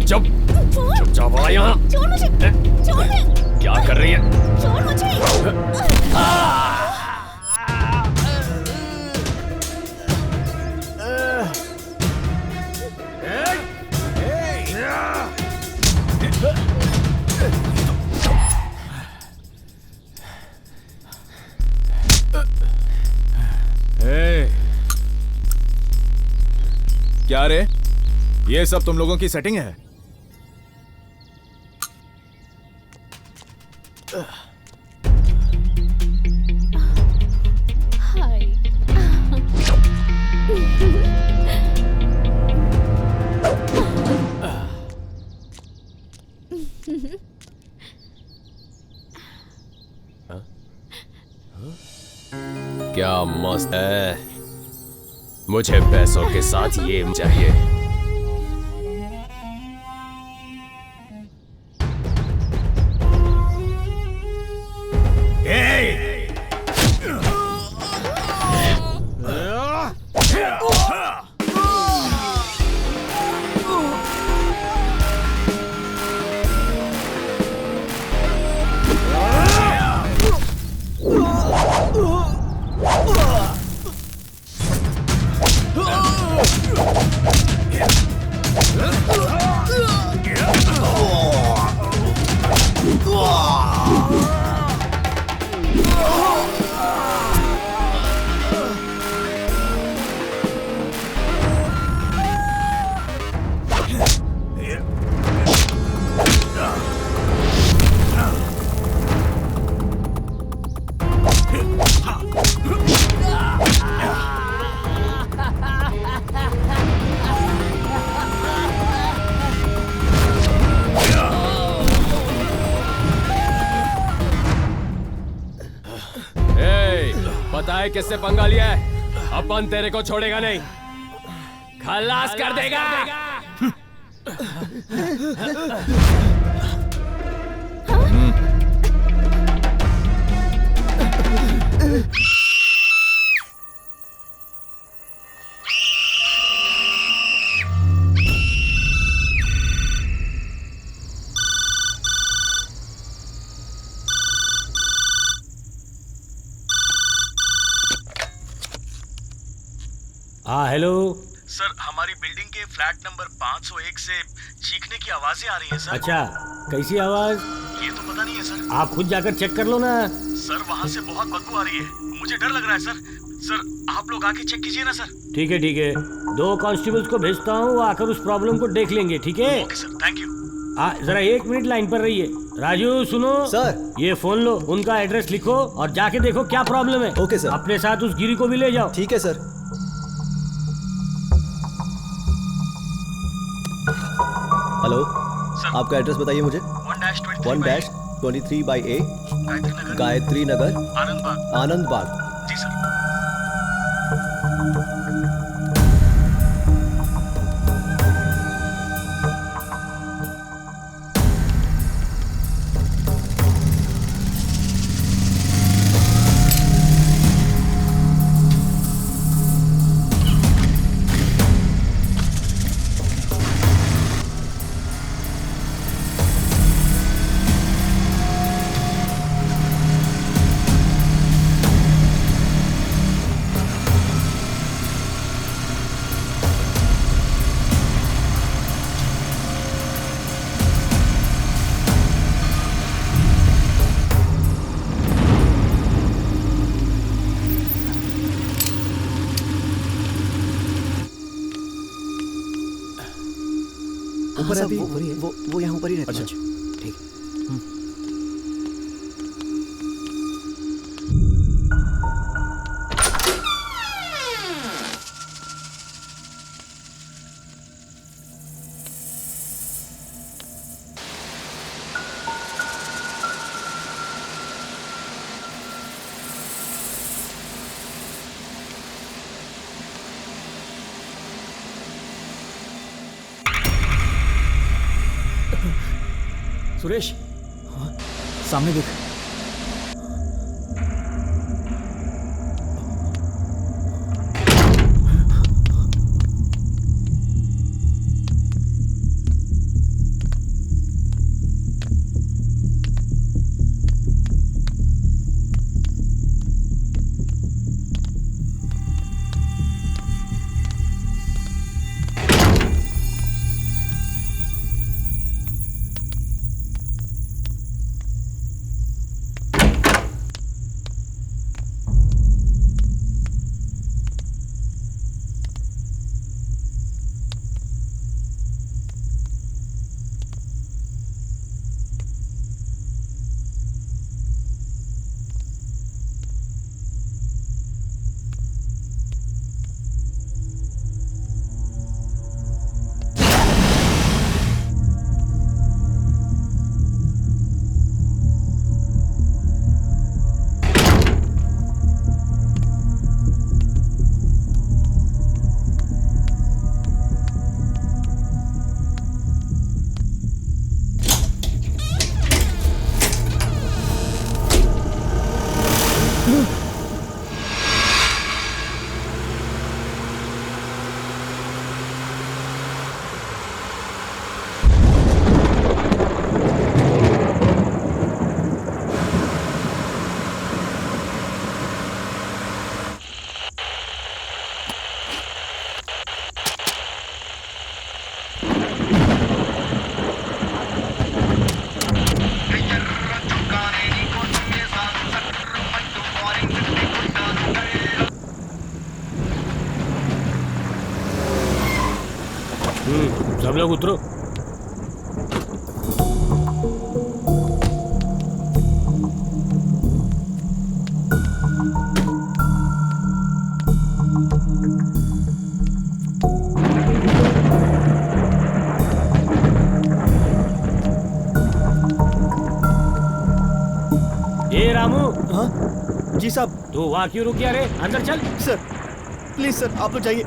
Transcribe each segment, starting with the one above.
चुप चुपचाप आ यहाँ। छोड़ मुझे, छोड़ मुझे, क्या कर रही है? छोड़ मुझे। क्या रे, ये सब तुम लोगों की सेटिंग है? हाय। क्या मस्त है। मुझे पैसों के साथ ये चाहिए। पता है किससे पंगा लिया है? अपन तेरे को छोड़ेगा नहीं, खलास कर देगा। हाँ हेलो सर, हमारी बिल्डिंग के फ्लैट नंबर 501 से चीखने की आवाजें आ रही हैं सर। अच्छा, कैसी आवाज? ये तो पता नहीं है सर। आप खुद जाकर चेक कर लो ना। सर, वहाँ से बहुत बदबू आ रही है, मुझे डर लग रहा है सर। सर, आप लोग आके चेक कीजिए ना सर। ठीक है ठीक है, 2 कांस्टेबल्स को भेजता हूँ, वो आकर उस प्रॉब्लम को देख लेंगे। ठीक है? Okay sir, thank you. जरा 1 मिनट लाइन पर रहिए। राजू सुनो सर, ये फोन लो, उनका एड्रेस लिखो और जाके देखो क्या प्रॉब्लम है। Okay sir. अपने साथ उस गिरी को भी ले जाओ। ठीक है सर। हेलो सर, आपका एड्रेस बताइए मुझे। 1-23/A, 1-23 गायत्री नगर आनंद बाग। आनंद बाग। जी सर। ऊपर अभी वो यहाँ ऊपर ही रहता है। अच्छा ठीक। सुरेश, सामने देख। सब लोग उतरो। ए रामू, हाँ जी साहब। तू वहाँ क्यों रुक गया रे? अंदर चल। सर प्लीज सर, आप लोग जाइए,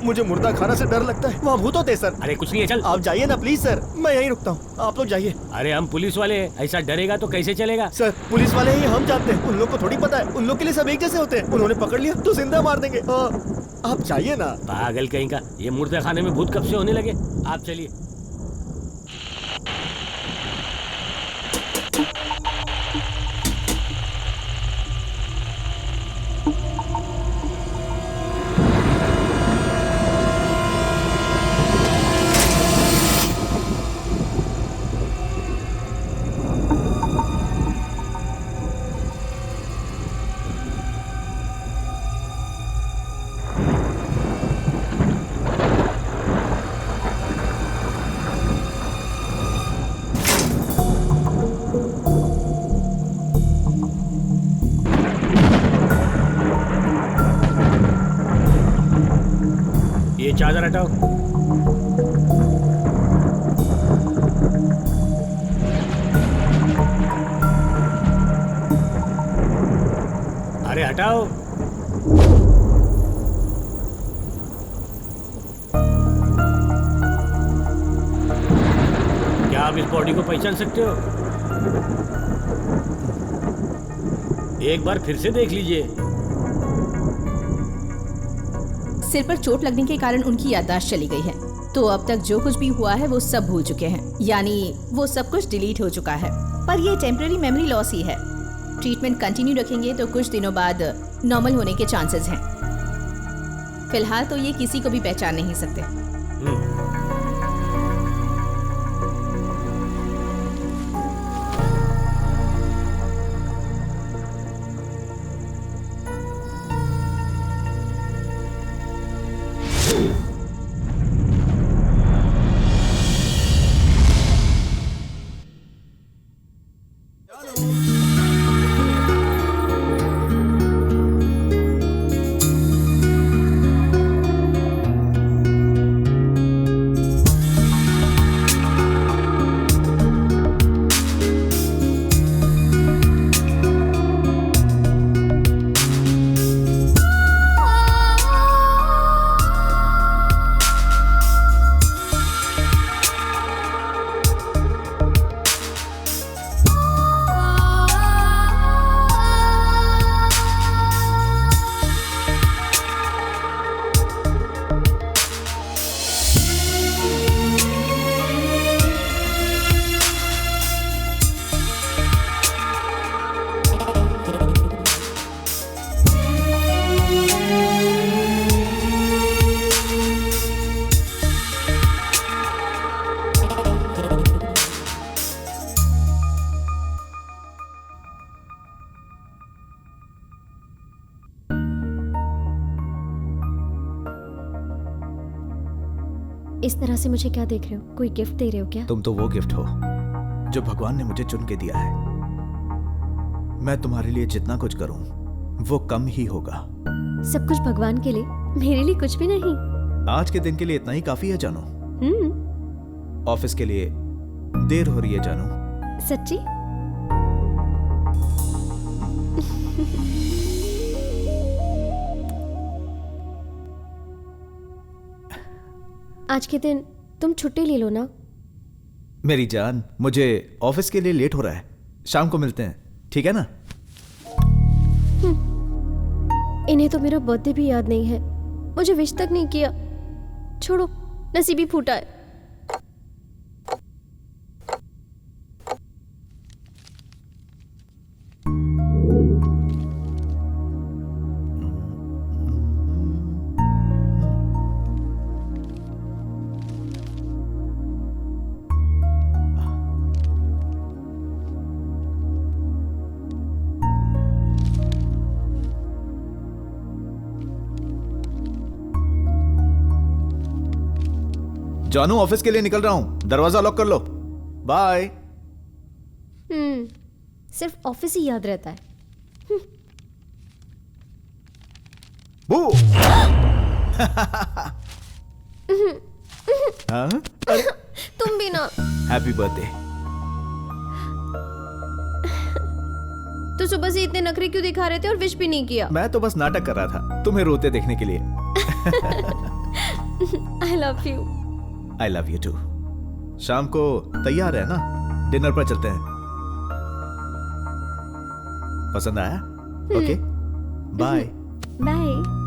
मुझे मुर्दा खाना से डर लगता है, वहाँ भूत होते हैं सर। अरे कुछ नहीं है, चल। आप जाइए ना प्लीज सर, मैं यहीं रुकता हूँ, आप लोग जाइए। अरे हम पुलिस वाले हैं, ऐसा डरेगा तो कैसे चलेगा? सर पुलिस वाले ही हम जानते हैं, उन लोग को थोड़ी पता है, उन लोग के लिए सब एक जैसे होते हैं। उन्होंने पकड़ लिया तो जिंदा मार देंगे। आप जाइए ना। पागल कहीं का, ये मुर्दा खाने में भूत कब से होने लगे? आप चलिए। ये चादर हटाओ। अरे हटाओ। क्या आप इस बॉडी को पहचान सकते हो? एक बार फिर से देख लीजिए। सिर पर चोट लगने के कारण उनकी याददाश्त चली गई है, तो अब तक जो कुछ भी हुआ है वो सब भूल चुके हैं, यानी वो सब कुछ डिलीट हो चुका है। पर ये टेम्पररी मेमोरी लॉस ही है। ट्रीटमेंट कंटिन्यू रखेंगे तो कुछ दिनों बाद नॉर्मल होने के चांसेस हैं। फिलहाल तो ये किसी को भी पहचान नहीं सकते। इस तरह से मुझे क्या देख रहे हो? कोई गिफ्ट दे रहे हो क्या? तुम तो वो गिफ्ट हो जो भगवान ने मुझे चुन के दिया है। मैं तुम्हारे लिए जितना कुछ करूं वो कम ही होगा। सब कुछ भगवान के लिए, मेरे लिए कुछ भी नहीं। आज के दिन के लिए इतना ही काफी है जानू। ऑफिस के लिए देर हो रही है जानू। सच्ची? आज के दिन तुम छुट्टी ले लो ना। मेरी जान, मुझे ऑफिस के लिए लेट हो रहा है, शाम को मिलते हैं, ठीक है ना? इन्हें तो मेरा बर्थडे भी याद नहीं है, मुझे विश तक नहीं किया। छोड़ो, नसीब ही फूटा है। जानू ऑफिस के लिए निकल रहा हूं, दरवाजा लॉक कर लो। बाय। सिर्फ ऑफिस ही याद रहता है। बू। हाँ? तुम भी ना। Happy birthday. तो सुबह से इतने नखरे क्यों दिखा रहे थे और विश भी नहीं किया? मैं तो बस नाटक कर रहा था तुम्हें रोते देखने के लिए। I love you. I love you too. शाम को तैयार है ना, डिनर पर चलते हैं। पसंद आया? Okay bye. Bye.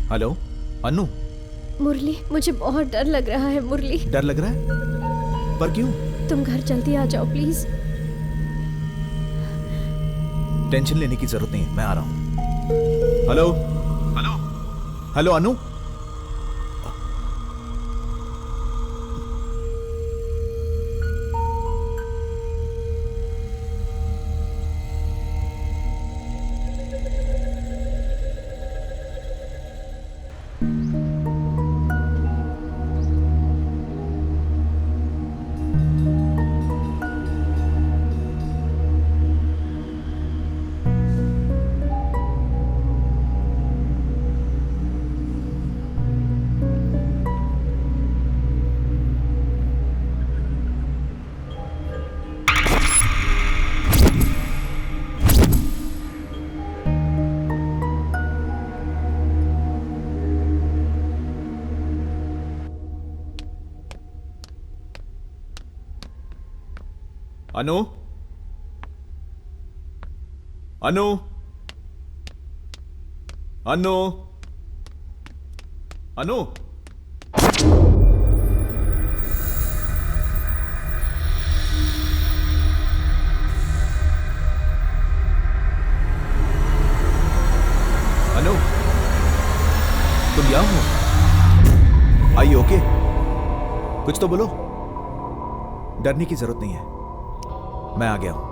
Hello Anu. Murli, मुझे बहुत डर लग रहा है मुरली। डर लग रहा है? पर क्यों? तुम घर जल्दी आ जाओ प्लीज। टेंशन लेने की जरूरत नहीं है, मैं आ रहा हूं। हेलो हेलो हेलो अनु। अनु अनु अनु अनु। अनु तुम यहाँ हो? आइए ओके। कुछ तो बोलो। डरने की जरूरत नहीं है, मैं आ गया हूं।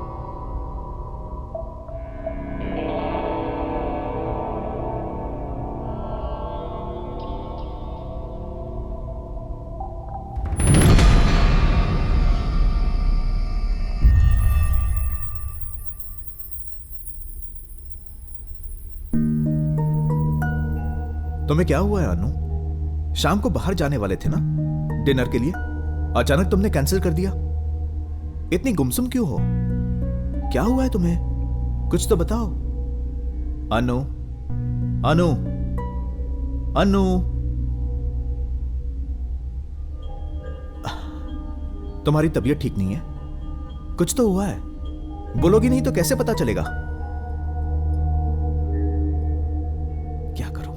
तुम्हें क्या हुआ है अनु? शाम को बाहर जाने वाले थे ना डिनर के लिए, अचानक तुमने कैंसिल कर दिया। इतनी गुमसुम क्यों हो? क्या हुआ है तुम्हें? कुछ तो बताओ। अनु अनु अनु। तुम्हारी तबीयत ठीक नहीं है? कुछ तो हुआ है, बोलोगी नहीं तो कैसे पता चलेगा? क्या करूं?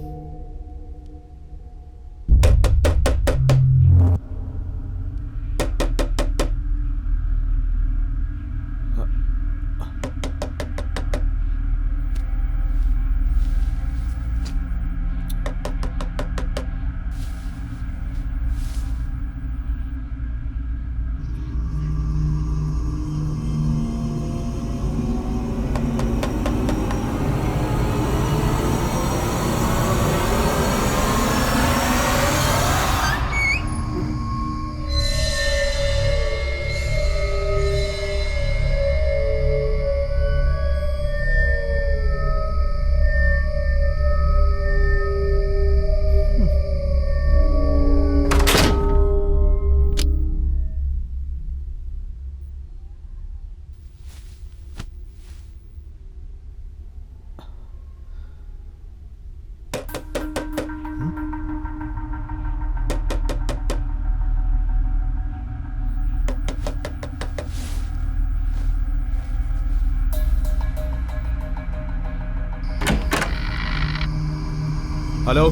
हेलो,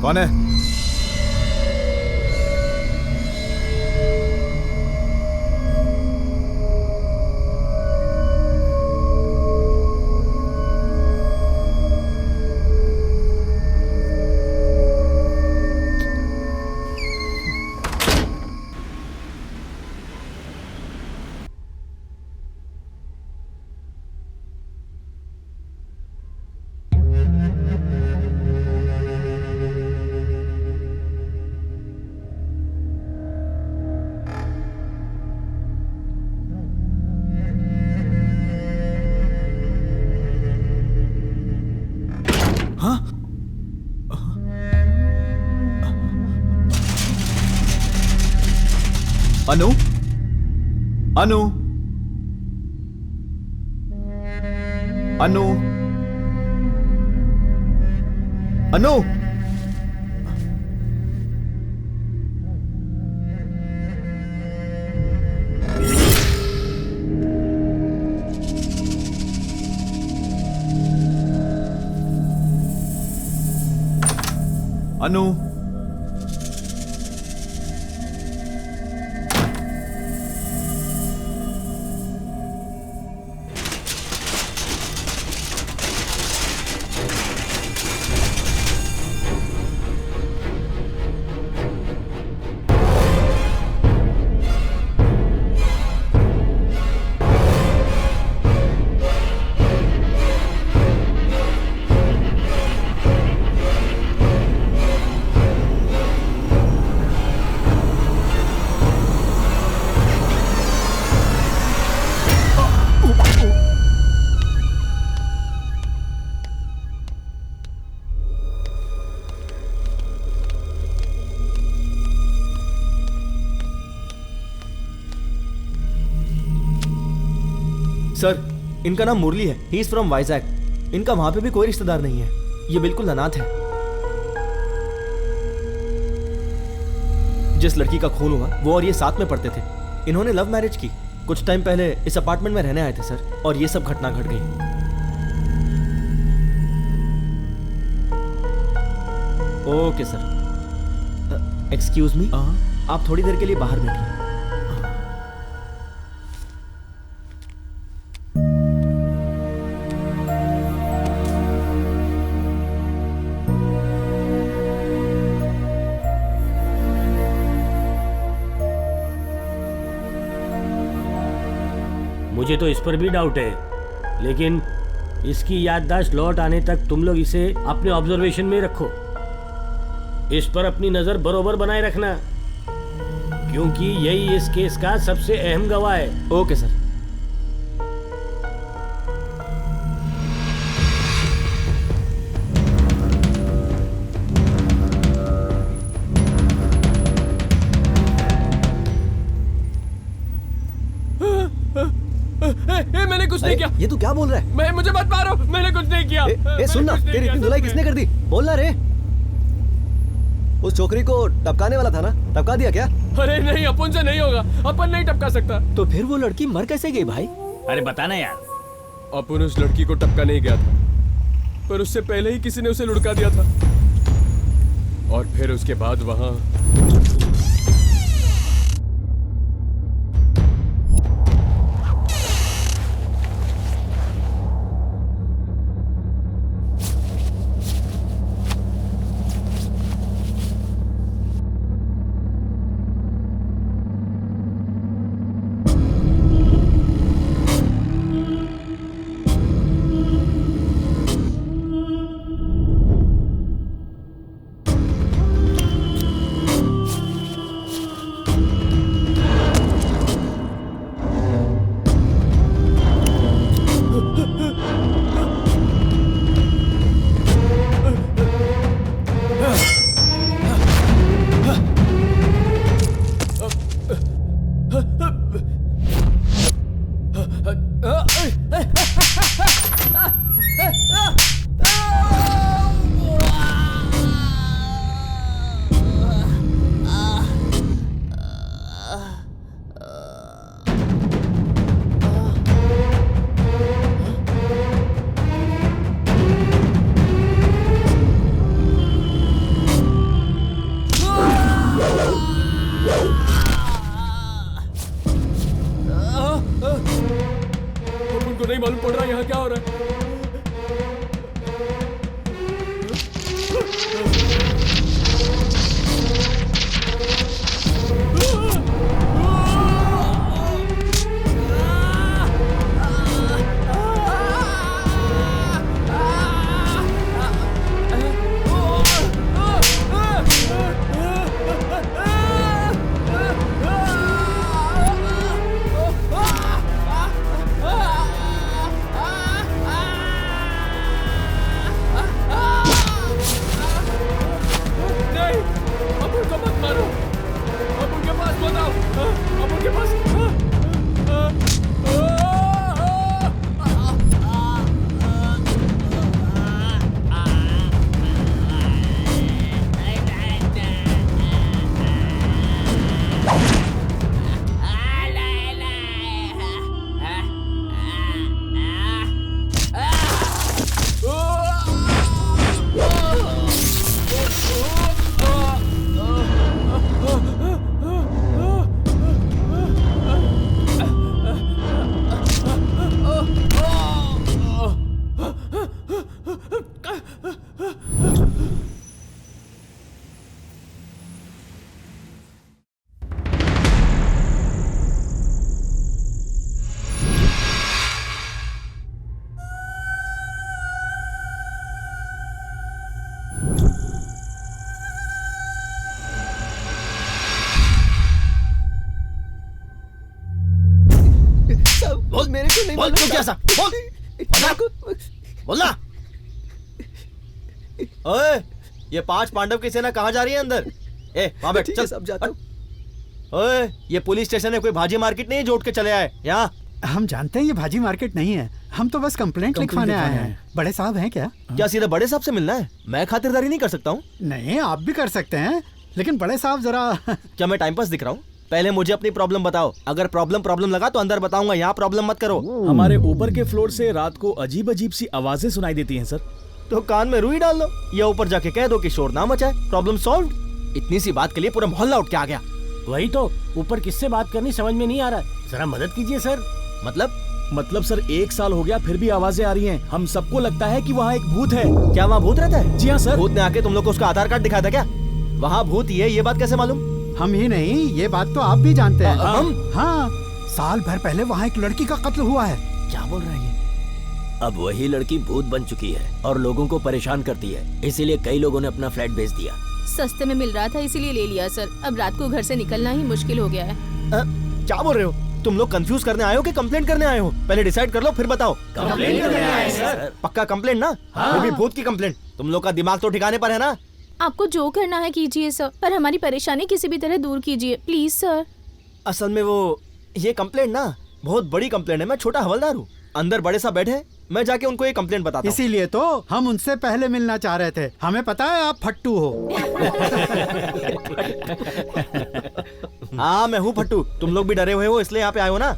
कौन है? अनु, अनु, अनु, अनु, अनु, सर, इनका नाम मुरली है। He is from Vizag. इनका वहां पे भी कोई रिश्तेदार नहीं है। ये बिल्कुल अनाथ है। जिस लड़की का खून हुआ वो और ये साथ में पढ़ते थे। इन्होंने लव मैरिज की। कुछ टाइम पहले इस अपार्टमेंट में रहने आए थे सर, और ये सब घटना घट गई। Okay sir. एक्सक्यूज मी, आप थोड़ी देर के लिए बाहर बैठिए। मुझे तो इस पर भी डाउट है, लेकिन इसकी याददाश्त लौट आने तक तुम लोग इसे अपने ऑब्जर्वेशन में रखो। इस पर अपनी नजर बरोबर बनाए रखना, क्योंकि यही इस केस का सबसे अहम गवाह है। Okay sir. मैंने कुछ नहीं किया। ये तू क्या बोल रहा है? मुझे मत मारो, मैंने कुछ नहीं किया। सुन ना, तेरी इतनी धुलाई किसने कर दी? बोलना रे। उस छोकरी को टपकाने वाला था ना, टपका दिया क्या? अरे नहीं, अपन से नहीं होगा, अपन नहीं टपका सकता। तो फिर वो लड़की मर कैसे गई भाई? अरे बताना यार। अपन उस लड़की को टपका नहीं गया था, पर उससे पहले ही किसी ने उसे लुढ़का दिया था, और फिर उसके बाद वहां मालूम पड़ रहा यहाँ क्या हो रहा है। बोल, मेरे को नहीं मालूम। क्या सा बोल, बोलना। ओए, ये 5 पांडव की सेना कहाँ जा रही है अंदर? ए, वहाँ बैठ, चल। सब जाता हूँ। ओए, ये पुलिस स्टेशन है, कोई भाजी मार्केट नहीं है जोड़ के चले आए यहाँ। हम जानते हैं ये भाजी मार्केट नहीं है, हम तो बस कंप्लेंट लिखवाने आए हैं। बड़े साहब हैं क्या? क्या सीधा बड़े साहब से मिलना है? मैं खातिरदारी नहीं कर सकता हूँ। नहीं, आप भी कर सकते हैं, लेकिन बड़े साहब जरा क्या मैं टाइम पास दिख रहा हूँ? पहले मुझे अपनी प्रॉब्लम बताओ। अगर प्रॉब्लम लगा तो अंदर बताऊंगा, यहाँ प्रॉब्लम मत करो। हमारे ऊपर के फ्लोर से रात को अजीब अजीब सी आवाजें सुनाई देती हैं सर। तो कान में रुई डाल लो या ऊपर जाके कह दो कि शोर ना मचाए, प्रॉब्लम सॉल्व। इतनी सी बात के लिए पूरा मोहल्ला उठ के आ गया। वही तो, ऊपर किससे बात करनी समझ में नहीं आ रहा है, जरा मदद कीजिए सर। मतलब सर 1 साल हो गया फिर भी आवाजें आ रही हैं। हम सबको लगता है कि वहाँ एक भूत है। क्या वहाँ भूत रहता है? जी हाँ सर। भूत ने आके तुम लोग को उसका आधार कार्ड दिखाया था क्या? वहाँ भूत ही है, ये बात कैसे मालूम? हम ही नहीं, ये बात तो आप भी जानते हैं। हम? हाँ, साल भर पहले वहाँ एक लड़की का कत्ल हुआ है। क्या बोल रहे हैं? अब वही लड़की भूत बन चुकी है और लोगों को परेशान करती है, इसीलिए कई लोगों ने अपना फ्लैट बेच दिया। सस्ते में मिल रहा था इसीलिए ले लिया सर। अब रात को घर से निकलना ही मुश्किल हो गया है। क्या बोल रहे हो? तुम लोग कंफ्यूज करने आए हो कि कंप्लेंट करने आए हो? पहले डिसाइड कर लो फिर बताओ। कंप्लेंट करने आए सर। पक्का कंप्लेंट ना? वो भी भूत की कंप्लेंट। तुम लोग का दिमाग तो ठिकाने पर है ना? आपको जो करना है कीजिए सर, पर हमारी परेशानी किसी भी तरह दूर कीजिए प्लीज सर। असल में वो ये कंप्लेंट ना बहुत बड़ी कंप्लेंट है। मैं छोटा हवलदार हूँ, अंदर बड़े साहब बैठे हैं, मैं जाके उनको ये कंप्लेंट बताता हूँ। इसीलिए तो हम उनसे पहले मिलना चाह रहे थे। हमें पता है आप फट्टू हो। हाँ, मैं हूँ फट्टू। तुम लोग भी डरे हुए हो इसलिए यहाँ पे आए हो ना?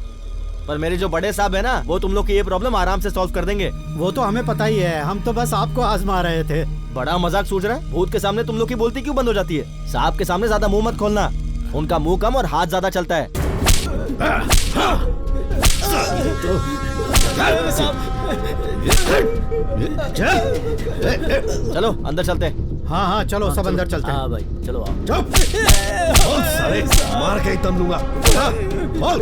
पर मेरे जो बड़े साहब है ना, वो तुम लोग की ये प्रॉब्लम आराम से सॉल्व कर देंगे। वो तो हमें पता ही है, हम तो बस आपको आजमा रहे थे। बड़ा मजाक सूझ रहा है? भूत के सामने तुम लोग की बोलती क्यों बंद हो जाती है? साहब के सामने ज्यादा मुंह मत खोलना, उनका मुंह कम और हाथ ज्यादा चलता है। चलो अंदर चलते हैं। हाँ हाँ, चलो सब अंदर चलते हैं। हाँ भाई चलो आओ। बोल साले, मार के ही दम लूंगा। बोल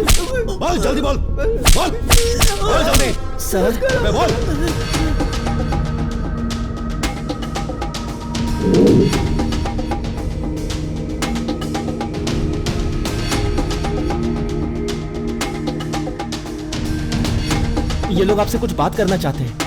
बोल जल्दी बोल, बोल जल्दी सर मैं बोल। ये लोग आपसे कुछ बात करना चाहते हैं।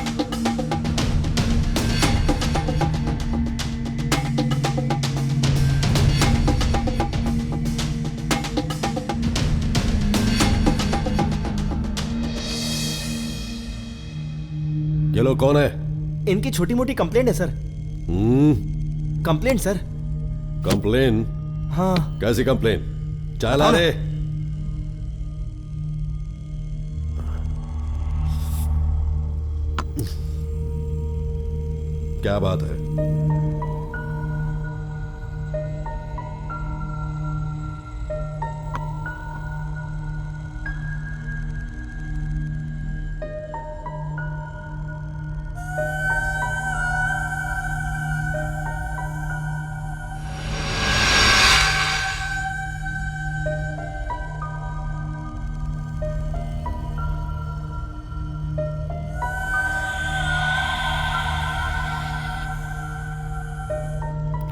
ये लोग कौन है? इनकी छोटी मोटी कंप्लेंट है सर। Complaint sir. कंप्लेन? हाँ। कैसी कंप्लेन? चाय ला रे। क्या बात है?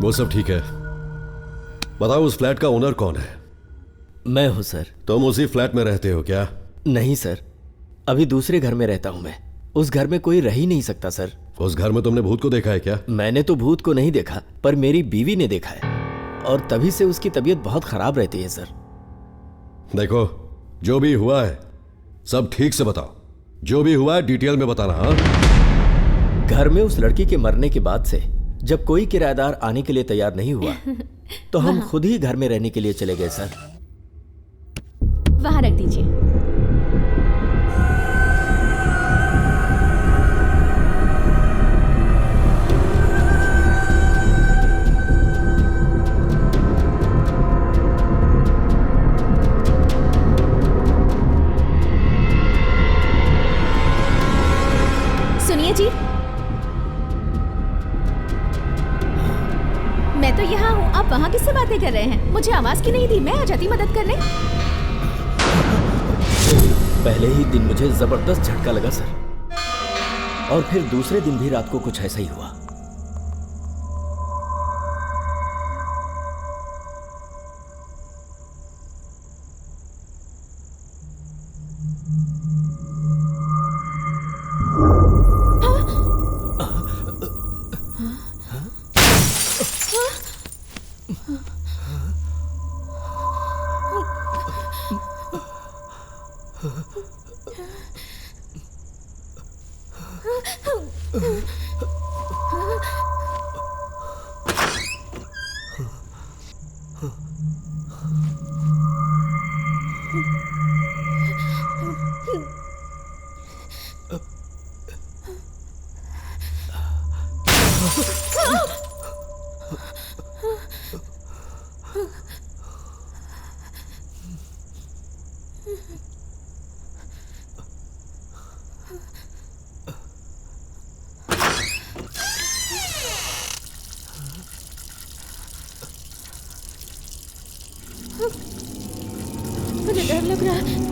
वो सब ठीक है, बताओ उस फ्लैट का ओनर कौन है? मैं हूं सर। तुम उसी फ्लैट में रहते हो क्या? नहीं सर, अभी दूसरे घर में रहता हूं मैं। उस घर में कोई रह ही नहीं सकता सर। उस घर में तुमने भूत को देखा है क्या? मैंने तो भूत को नहीं देखा, पर मेरी बीवी ने देखा है, और तभी से उसकी तबीयत बहुत खराब रहती है सर। देखो, जो भी हुआ है सब ठीक से बताओ। जो भी हुआ है डिटेल में बताना। हाँ? घर में उस लड़की के मरने के बाद से जब कोई किराएदार आने के लिए तैयार नहीं हुआ तो हम खुद ही घर में रहने के लिए चले गए सर। वहां रख दीजिए। सुनिए जी, मैं तो यहाँ हूँ, आप वहाँ किससे बातें कर रहे हैं? मुझे आवाज की नहीं दी, मैं आ जाती मदद करने। पहले ही दिन मुझे जबरदस्त झटका लगा सर, और फिर दूसरे दिन भी रात को कुछ ऐसा ही हुआ। मुझे डर लग रहा है।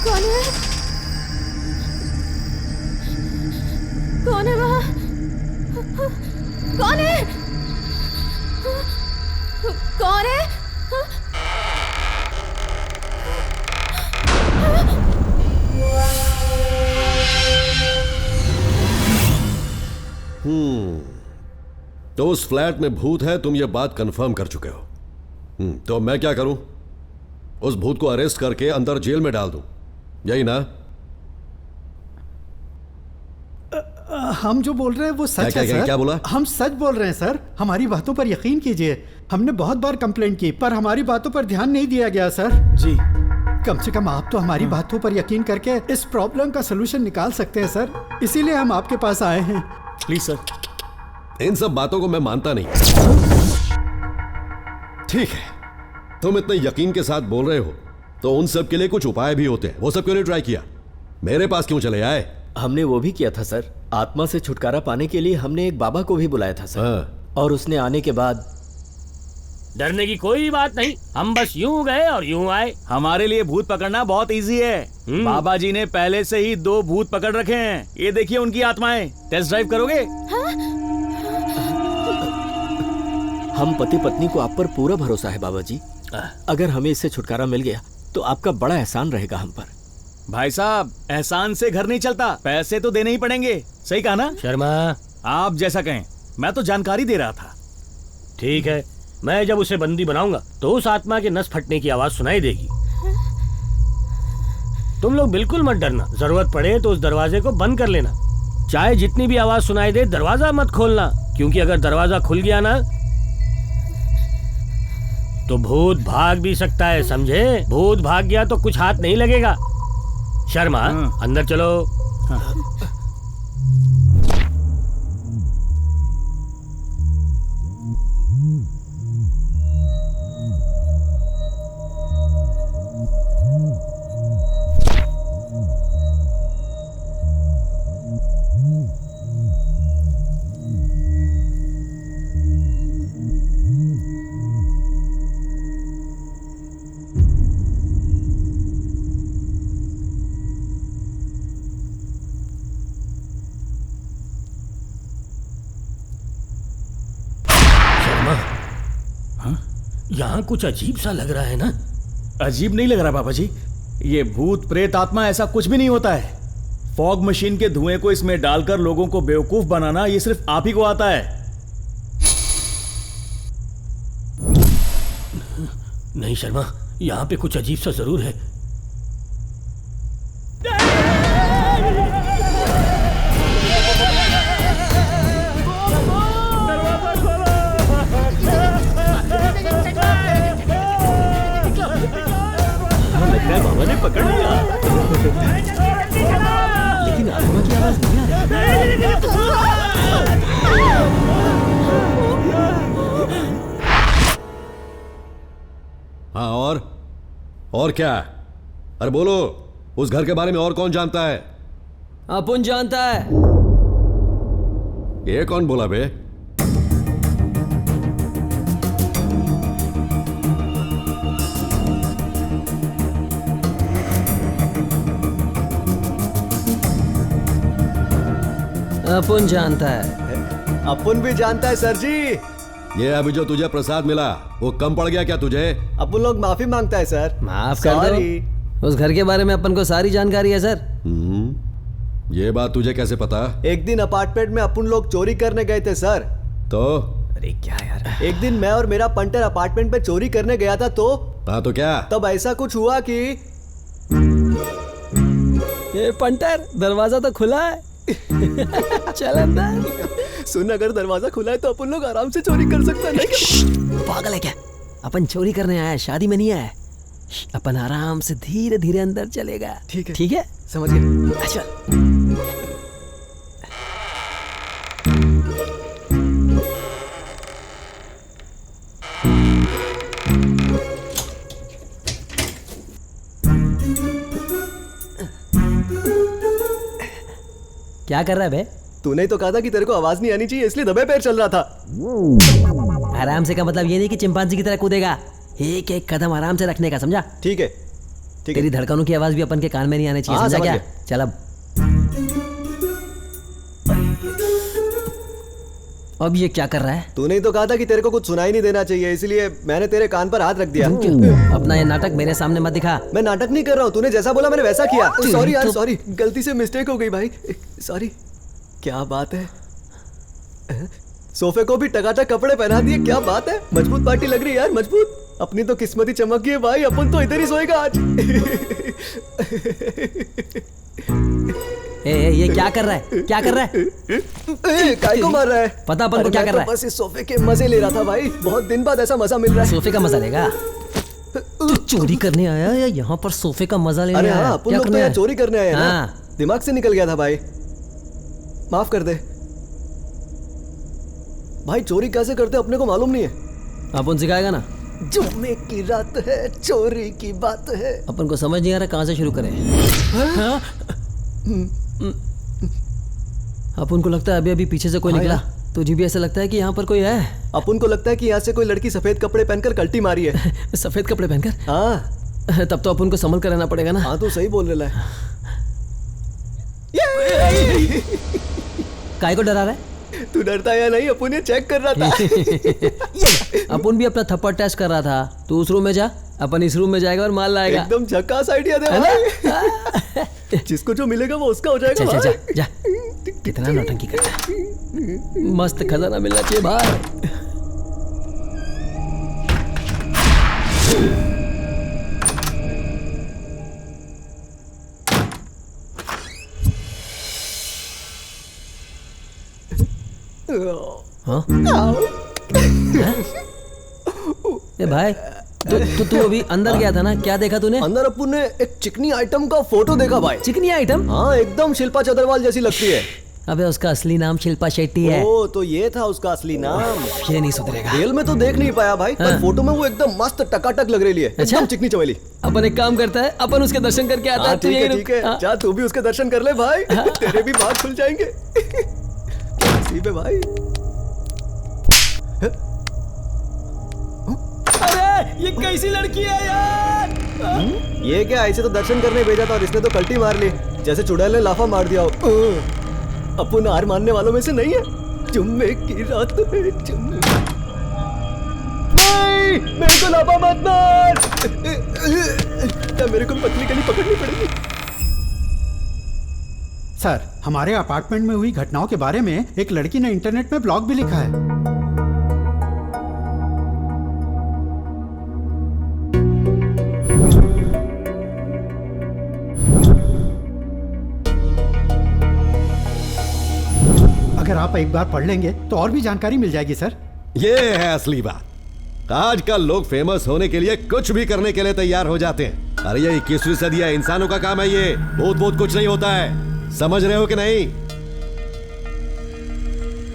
कौन है? कौन है वहाँ? कौन है? कौन है? तो उस फ्लैट में भूत है, तुम ये बात कंफर्म कर चुके हो। तो मैं क्या करूं? उस भूत को अरेस्ट करके अंदर जेल में डाल दूं, यही ना? हम जो बोल रहे हैं वो सच है सर। क्या बोला? हम सच बोल रहे हैं सर, हमारी बातों पर यकीन कीजिए। हमने बहुत बार कंप्लेंट की पर हमारी बातों पर ध्यान नहीं दिया गया सर। जी, कम से कम आप तो हमारी बातों पर यकीन करके इस प्रॉब्लम का सलूशन निकाल सकते हैं सर, इसीलिए हम आपके पास आए हैं। Please sir. इन सब बातों को मैं मानता नहीं। ठीक है, तुम इतने यकीन के साथ बोल रहे हो तो उन सब के लिए कुछ उपाय भी होते हैं, वो सब क्यों नहीं ट्राई किया? मेरे पास क्यों चले आए? हमने वो भी किया था सर। आत्मा से छुटकारा पाने के लिए हमने एक बाबा को भी बुलाया था सर। और उसने आने के बाद डरने की कोई बात नहीं, हम बस यूं गए और यूं आए। हमारे लिए भूत पकड़ना बहुत इजी है। बाबा जी ने पहले से ही 2 भूत पकड़ रखे हैं। ये देखिए उनकी आत्माएं। टेस्ट ड्राइव करोगे? हम पति पत्नी को आप पर पूरा भरोसा है बाबा जी। अगर हमें इससे छुटकारा मिल गया तो आपका बड़ा एहसान रहेगा हम पर। भाई साहब, एहसान से घर नहीं चलता, पैसे तो देने ही पड़ेंगे। सही कहा ना शर्मा? आप जैसा कहें, मैं तो जानकारी दे रहा था। ठीक है, मैं जब उसे बंदी बनाऊंगा तो उस आत्मा के नस फटने की आवाज सुनाई देगी। तुम लोग बिल्कुल मत डरना, जरूरत पड़े तो उस दरवाजे को बंद कर लेना। चाहे जितनी भी आवाज सुनाई दे, दरवाजा मत खोलना, क्योंकि अगर दरवाजा खुल गया ना तो भूत भाग भी सकता है, समझे? भूत भाग गया तो कुछ हाथ नहीं लगेगा। शर्मा, अंदर चलो। यहाँ कुछ अजीब सा लग रहा है ना? अजीब नहीं लग रहा बाबा जी, ये भूत प्रेत आत्मा ऐसा कुछ भी नहीं होता है। फॉग मशीन के धुएं को इसमें डालकर लोगों को बेवकूफ बनाना, ये सिर्फ आप ही को आता है। नहीं शर्मा, यहाँ पे कुछ अजीब सा जरूर है। बाबा ने पकड़ लिया, लेकिन आत्मा की आवाज नहीं आ रही। हाँ, और क्या? अरे बोलो, उस घर के बारे में और कौन जानता है? अपुन जानता है। ये कौन बोला बे? अपुन जानता है। अपुन भी जानता है सर जी। ये अभी जो तुझे प्रसाद मिला वो कम पड़ गया क्या तुझे? अपुन लोग माफी मांगता है सर। माफ कर दो। उस घर के बारे में अपन को सारी जानकारी है सर। ये बात तुझे कैसे पता? एक दिन अपार्टमेंट में अपुन लोग चोरी करने गए थे सर। तो? अरे क्या यार। एक दिन मैं और मेरा पंटर अपार्टमेंट पे चोरी करने गया था तो? हाँ तो क्या? तब ऐसा कुछ हुआ कि ये पंटर, दरवाजा तो खुला है। चल अंदर। सुन, अगर दरवाजा खुला है तो अपन लोग आराम से चोरी कर सकते हैं। पागल है क्या? अपन चोरी करने आया है, शादी में नहीं आया। अपन आराम से धीरे धीरे अंदर चलेगा। ठीक है, ठीक है, समझ गया। चल। क्या कर रहा है बे? तूने तो कहा था कि तेरे को आवाज नहीं आनी चाहिए, इसलिए दबे पैर चल रहा था। आराम से का मतलब ये नहीं कि चिंपांजी की तरह कूदेगा। एक एक कदम आराम से रखने का, समझा? ठीक है, ठीक है। तेरी धड़कनों की आवाज भी अपन के कान में नहीं आनी चाहिए, समझा क्या? चल अब ये क्या कर रहा है? तूने ही तो कहा था कि तेरे को कुछ सुनाई नहीं देना चाहिए, इसलिए मैंने तेरे कान पर हाथ रख दिया। अपना ये नाटक मेरे सामने मत दिखा। मैं नाटक नहीं कर रहा हूँ, तूने जैसा बोला मैंने वैसा किया। सॉरी यार, सॉरी, गलती से मिस्टेक हो गई भाई, सॉरी। क्या बात है, सोफे को भी टकाटक कपड़े पहना दिए, क्या बात है। मजबूत पार्टी लग रही है यार, मजबूत। अपनी तो किस्मत ही चमक गई है भाई, अपन तो इधर ही सोएगा आज। ये क्या कर रहा है? क्या कर रहा है? काय को मार रहा है? पता अपन को क्या कर रहा है? बस इस सोफे के मजे ले रहा था भाई, बहुत दिन बाद ऐसा मजा मिल रहा है। सोफे का मजा लेगा? तू चोरी करने आया या यहाँ पर सोफे का मजा लेने आया? अरे हाँ, अपन लोग तो यहाँ चोरी करने आए ना। दिमाग से निकल गया था भाई, माफ कर दे भाई। चोरी कैसे करते अपने को मालूम नहीं है। अपन सिखाएगा ना। जुम्मे की रात है, चोरी की बात है। अपन को समझ नहीं आ रहा कहाँ से शुरू करें। अपन को लगता है अभी अभी पीछे से कोई निकला। तुझे भी ऐसा लगता है कि यहाँ पर कोई है? अपन को लगता है कि यहाँ से कोई लड़की सफेद कपड़े पहनकर कल्टी मारी है। सफेद कपड़े पहनकर? हाँ। तब तो अपन को संभल कर रहना पड़ेगा ना। हाँ तो सही बोल रहा है। काय को डरा रहा है? तू डरता या नहीं, अपन ये चेक कर रहा था। अपन भी अपना थप्पड़ टेस्ट कर रहा था। तू उस रूम में जा, अपन इस रूम में जाएगा और माल लाएगा। एकदम झकास आइडिया दे भाई। जिसको जो मिलेगा वो उसका हो जाएगा। जा, जा, जा, जा। कितना नौटंकी करता है। मस्त खजाना मिलना चाहिए भाई। हाँ? ए भाई, तू अभी अंदर गया था ना, क्या देखा तूने? अंदर अपन ने एक चिकनी आइटम का फोटो देखा भाई। चिकनी आइटम? हाँ, एकदम शिल्पा चतरवाल जैसी लगती है। अबे उसका असली नाम शिल्पा शेट्टी है। ओ, तो ये था उसका असली नाम। ये नहीं सुधरेगा। रियल में तो देख नहीं पाया भाई, पर फोटो में वो एकदम मस्त टकाटक लग रही है। एकदम चिकनी चवेली। अपन एक काम करता है, अपन उसके दर्शन करके आता है। ठीक है, ठीक है। जा तू भी उसके दर्शन कर ले भाई। तेरे भी बात खुल जाएंगे। नसीब है भाई। अरे ये कैसी लड़की है यार? ये क्या, ऐसे तो दर्शन करने भेजा था और इसने तो कल्टी मार ली, जैसे चुड़ैल ने लाफा मार दिया हो। अपन हार मानने वालों में से नहीं है। जुम्मे की रात में जुम्मे। नहीं, मेरे को लाफा मत मार। मेरे को पतली गली पकड़नी पड़ेगी। सर, हमारे अपार्टमेंट में हुई घटनाओं के बारे में एक लड़की ने इंटरनेट में ब्लॉग भी लिखा है। अगर आप एक बार पढ़ लेंगे तो और भी जानकारी मिल जाएगी सर। ये है असली बात। आजकल लोग फेमस होने के लिए कुछ भी करने के लिए तैयार हो जाते हैं। अरे ये 21वीं सदी है, इंसानों का काम है ये। बहुत कुछ नहीं होता है, समझ रहे हो कि नहीं?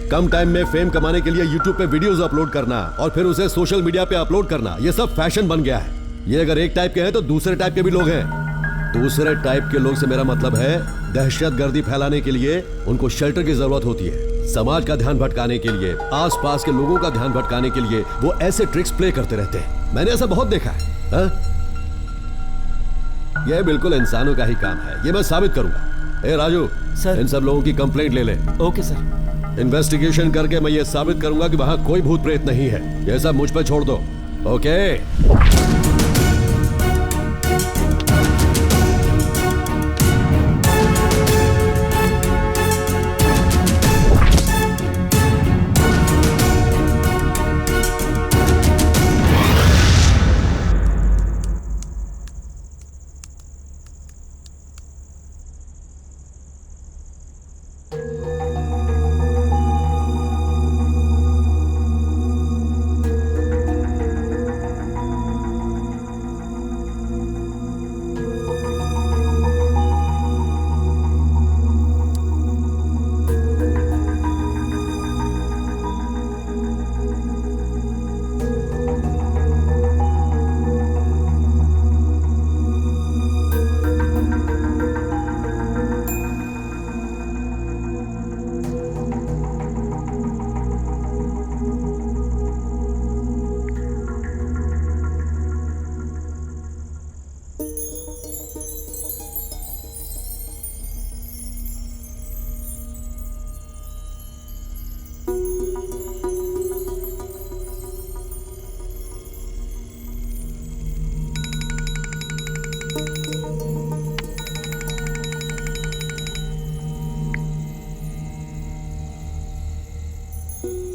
कम टाइम में फेम कमाने के लिए यूट्यूब पे वीडियोस अपलोड करना और फिर उसे सोशल मीडिया पे अपलोड करना, ये सब फैशन बन गया है। ये अगर एक टाइप के हैं तो दूसरे टाइप के भी लोग हैं। दूसरे टाइप के लोग से मेरा मतलब है दहशतगर्दी फैलाने के लिए उनको शेल्टर की जरूरत होती है। समाज का ध्यान भटकाने के लिए, आसपास के लोगों का ध्यान भटकाने के लिए वो ऐसे ट्रिक्स प्ले करते रहते हैं। मैंने ऐसा बहुत देखा है। यह बिल्कुल इंसानों का ही काम है, ये मैं साबित करूंगा। ए राजू सर, इन सब लोगों की कंप्लेंट ले ले। Okay sir. इन्वेस्टिगेशन करके मैं ये साबित करूंगा कि वहां कोई भूत प्रेत नहीं है। ये सब मुझ पे छोड़ दो। Okay?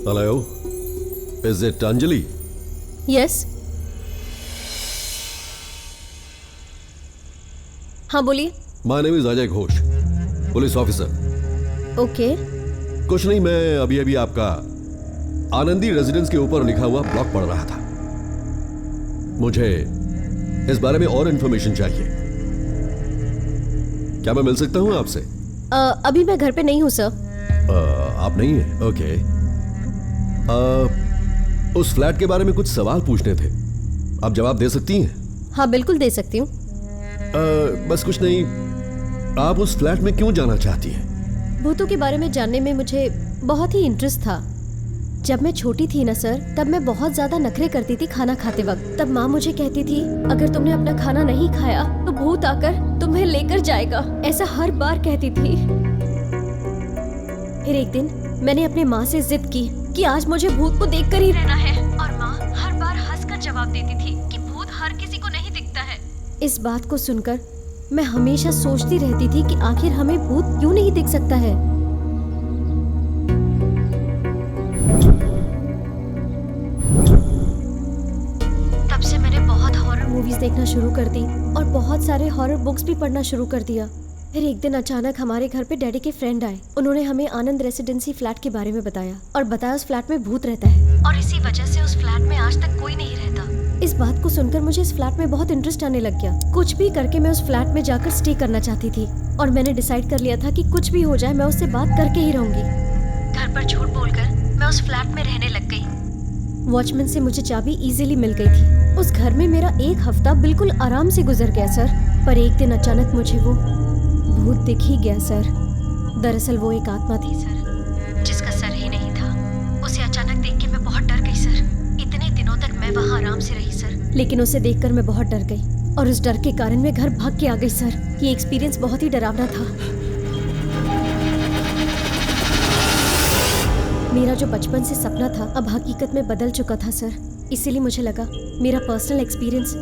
Hello, is it Anjali? Yes. हाँ बोलिए। My name is Ajay Ghosh, police officer. Okay. कुछ नहीं, मैं अभी अभी आपका आनंदी रेजिडेंस के ऊपर लिखा हुआ ब्लॉग पढ़ रहा था। मुझे इस बारे में और इंफॉर्मेशन चाहिए। क्या मैं मिल सकता हूं आपसे? अभी मैं घर पे नहीं हूँ सर। आप नहीं है? ओके। उस फ्लैट के बारे में कुछ सवाल पूछने थे, आप जवाब दे सकती हैं? हाँ बिल्कुल दे सकती हूँ। बस कुछ नहीं, आप उस फ्लैट में क्यों जाना चाहती हैं? भूतों के बारे में जानने में मुझे बहुत ही इंटरेस्ट था। जब मैं छोटी थी ना सर, तब मैं बहुत ज्यादा नखरे करती थी खाना खाते वक्त। तब माँ मुझे कहती थी, अगर तुमने अपना खाना नहीं खाया तो भूत आकर तुम्हें लेकर जाएगा, ऐसा हर बार कहती थी। फिर एक दिन मैंने अपने माँ से जिद की कि आज मुझे भूत को देखकर ही रहना है, और माँ जवाब देती थी कि भूत हर किसी को नहीं दिखता है। इस बात को सुनकर मैं हमेशा सोचती रहती थी कि आखिर हमें भूत क्यों नहीं दिख सकता है। तब से मैंने बहुत हॉरर मूवीज देखना शुरू कर दी और बहुत सारे हॉरर बुक्स भी पढ़ना शुरू कर दिया। फिर एक दिन अचानक हमारे घर पे डैडी के फ्रेंड आए। उन्होंने हमें आनंद रेसिडेंसी फ्लैट के बारे में बताया और बताया उस फ्लैट में भूत रहता है और इसी वजह से उस फ्लैट में आज तक कोई नहीं रहता। इस बात को सुनकर मुझे इस फ्लैट में बहुत इंटरेस्ट आने लग गया। कुछ भी करके मैं उस फ्लैट में जाकर स्टे करना चाहती थी और मैंने डिसाइड कर लिया था कि कुछ भी हो जाए मैं उससे बात करके ही रहूंगी। घर पर झूठ बोलकर मैं उस फ्लैट में रहने लग गई। वॉचमैन से मुझे चाबी इजीली मिल गई थी। उस घर में मेरा एक हफ्ता बिल्कुल आराम से गुजर गया सर। पर एक दिन अचानक मुझे वो भूत दिख ही गया सर। दरअसल वो एक आत्मा थी सर, जिसका सर ही नहीं था। उसे अचानक देख के मैं बहुत डर गई सर। इतने दिनों तक मैं वहाँ आराम से रही सर, लेकिन उसे देखकर मैं बहुत डर गई और उस डर के कारण मैं घर भाग के आ गई सर। ये एक्सपीरियंस बहुत ही डरावना था। मेरा जो बचपन से सपना था अब हकीकत में बदल चुका था सर। इसीलिए मुझे लगा मेरा पर्सनल एक्सपीरियंस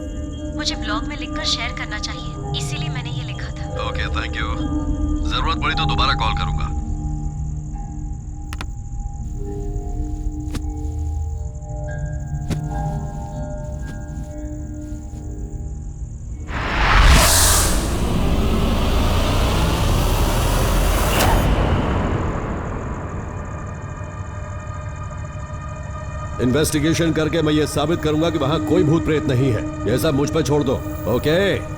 मुझे ब्लॉग में लिखकर शेयर करना चाहिए, इसीलिए मैंने ये लिखा था। Okay, thank you. जरूरत पड़ी तो दोबारा कॉल करूंगा। इन्वेस्टिगेशन करके मैं ये साबित करूंगा कि वहां कोई भूत प्रेत नहीं है। ये सब मुझ पे छोड़ दो। ओके?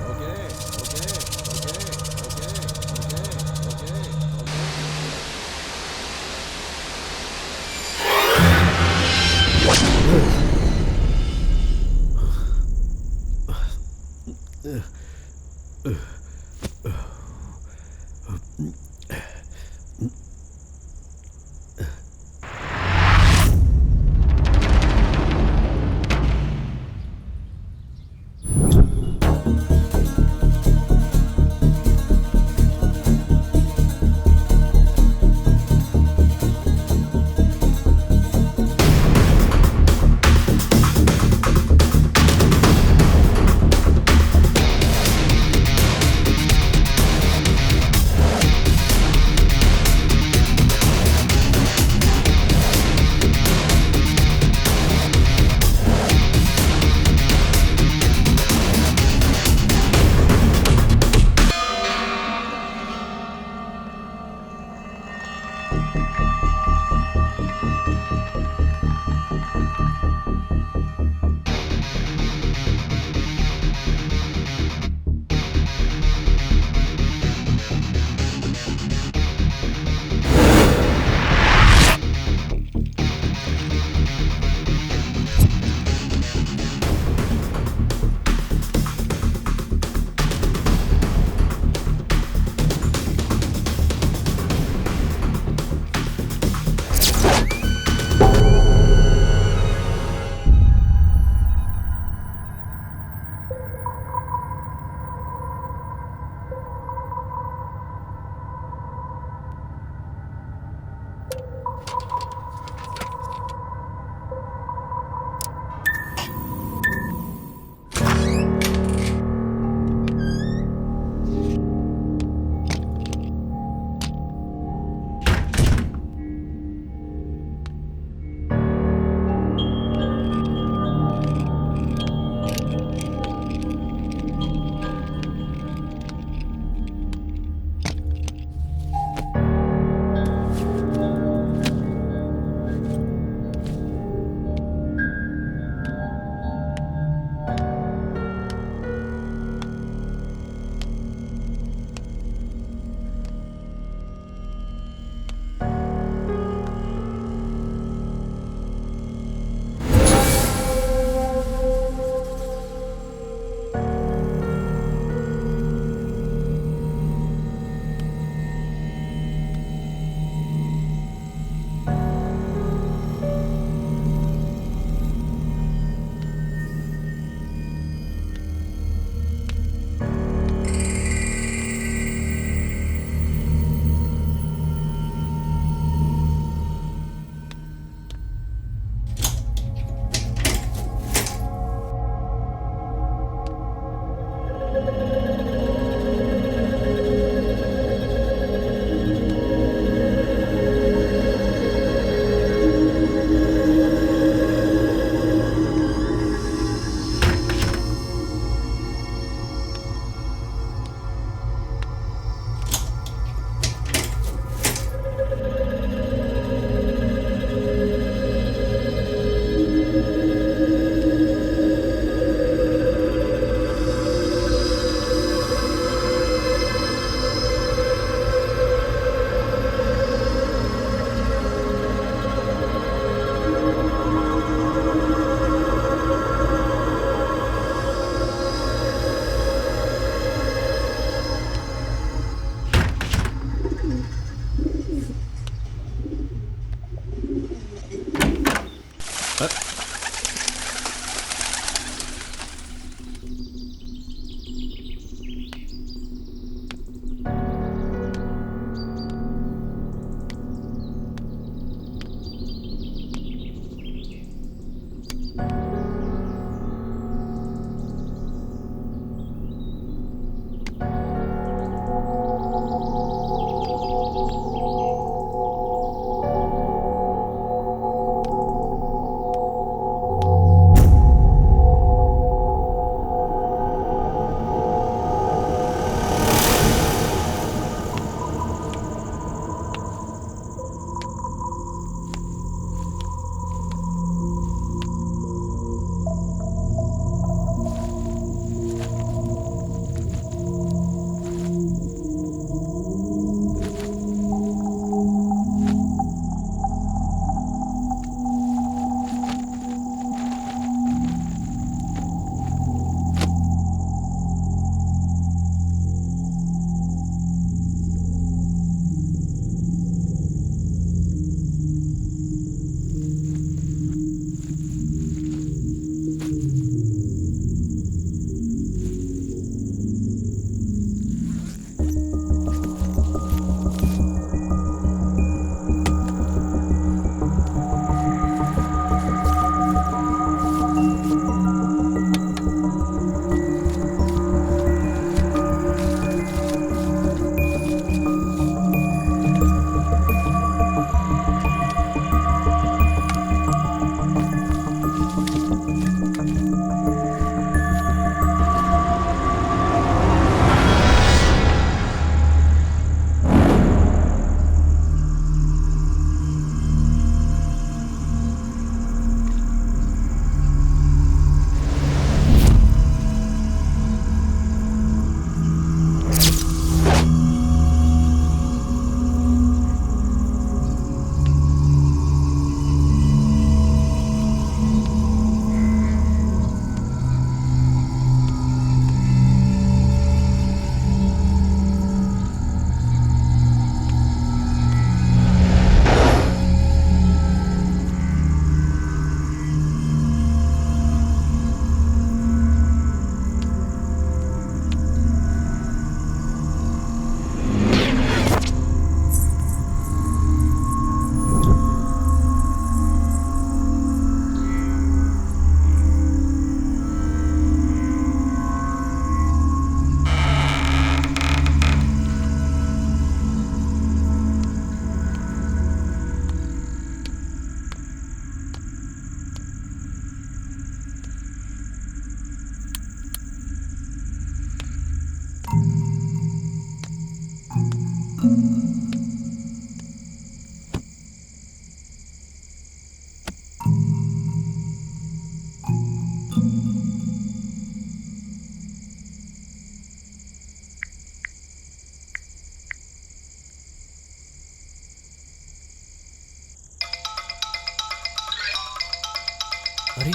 अरे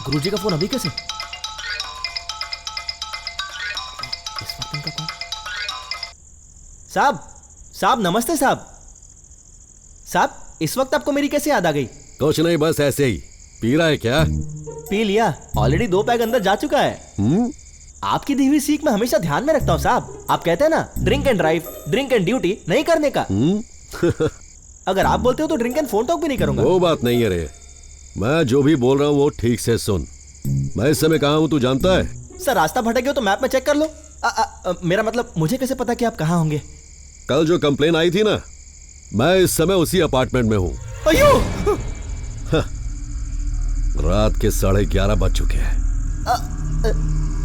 गुरुजी का फोन अभी कैसे? इस वक्त इनका कौन? साहब नमस्ते साहब। इस वक्त आपको मेरी कैसे याद आ गई? कुछ नहीं, बस ऐसे ही। पी रहा है क्या? पी लिया, ऑलरेडी 2 पैग अंदर जा चुका है। आपकी दी हुई सीख मैं हमेशा ध्यान में रखता हूँ साहब। आप कहते हैं ना, drink and drive, drink and duty नहीं करने का। अगर आप बोलते हो तो ड्रिंक एंड फोन टॉक भी नहीं करूंगा। वो बात नहीं है रे, मैं जो भी बोल रहा हूँ वो ठीक से सुन। मैं इस समय कहाँ हूँ तू जानता है? सर रास्ता भटक गया तो मैप में चेक कर लो। मेरा मतलब मुझे कैसे पता कि आप कहाँ होंगे? कल जो कंप्लेन आई थी ना, मैं इस समय उसी अपार्टमेंट में हूँ। अयो! रात के 11:30 बज चुके हैं।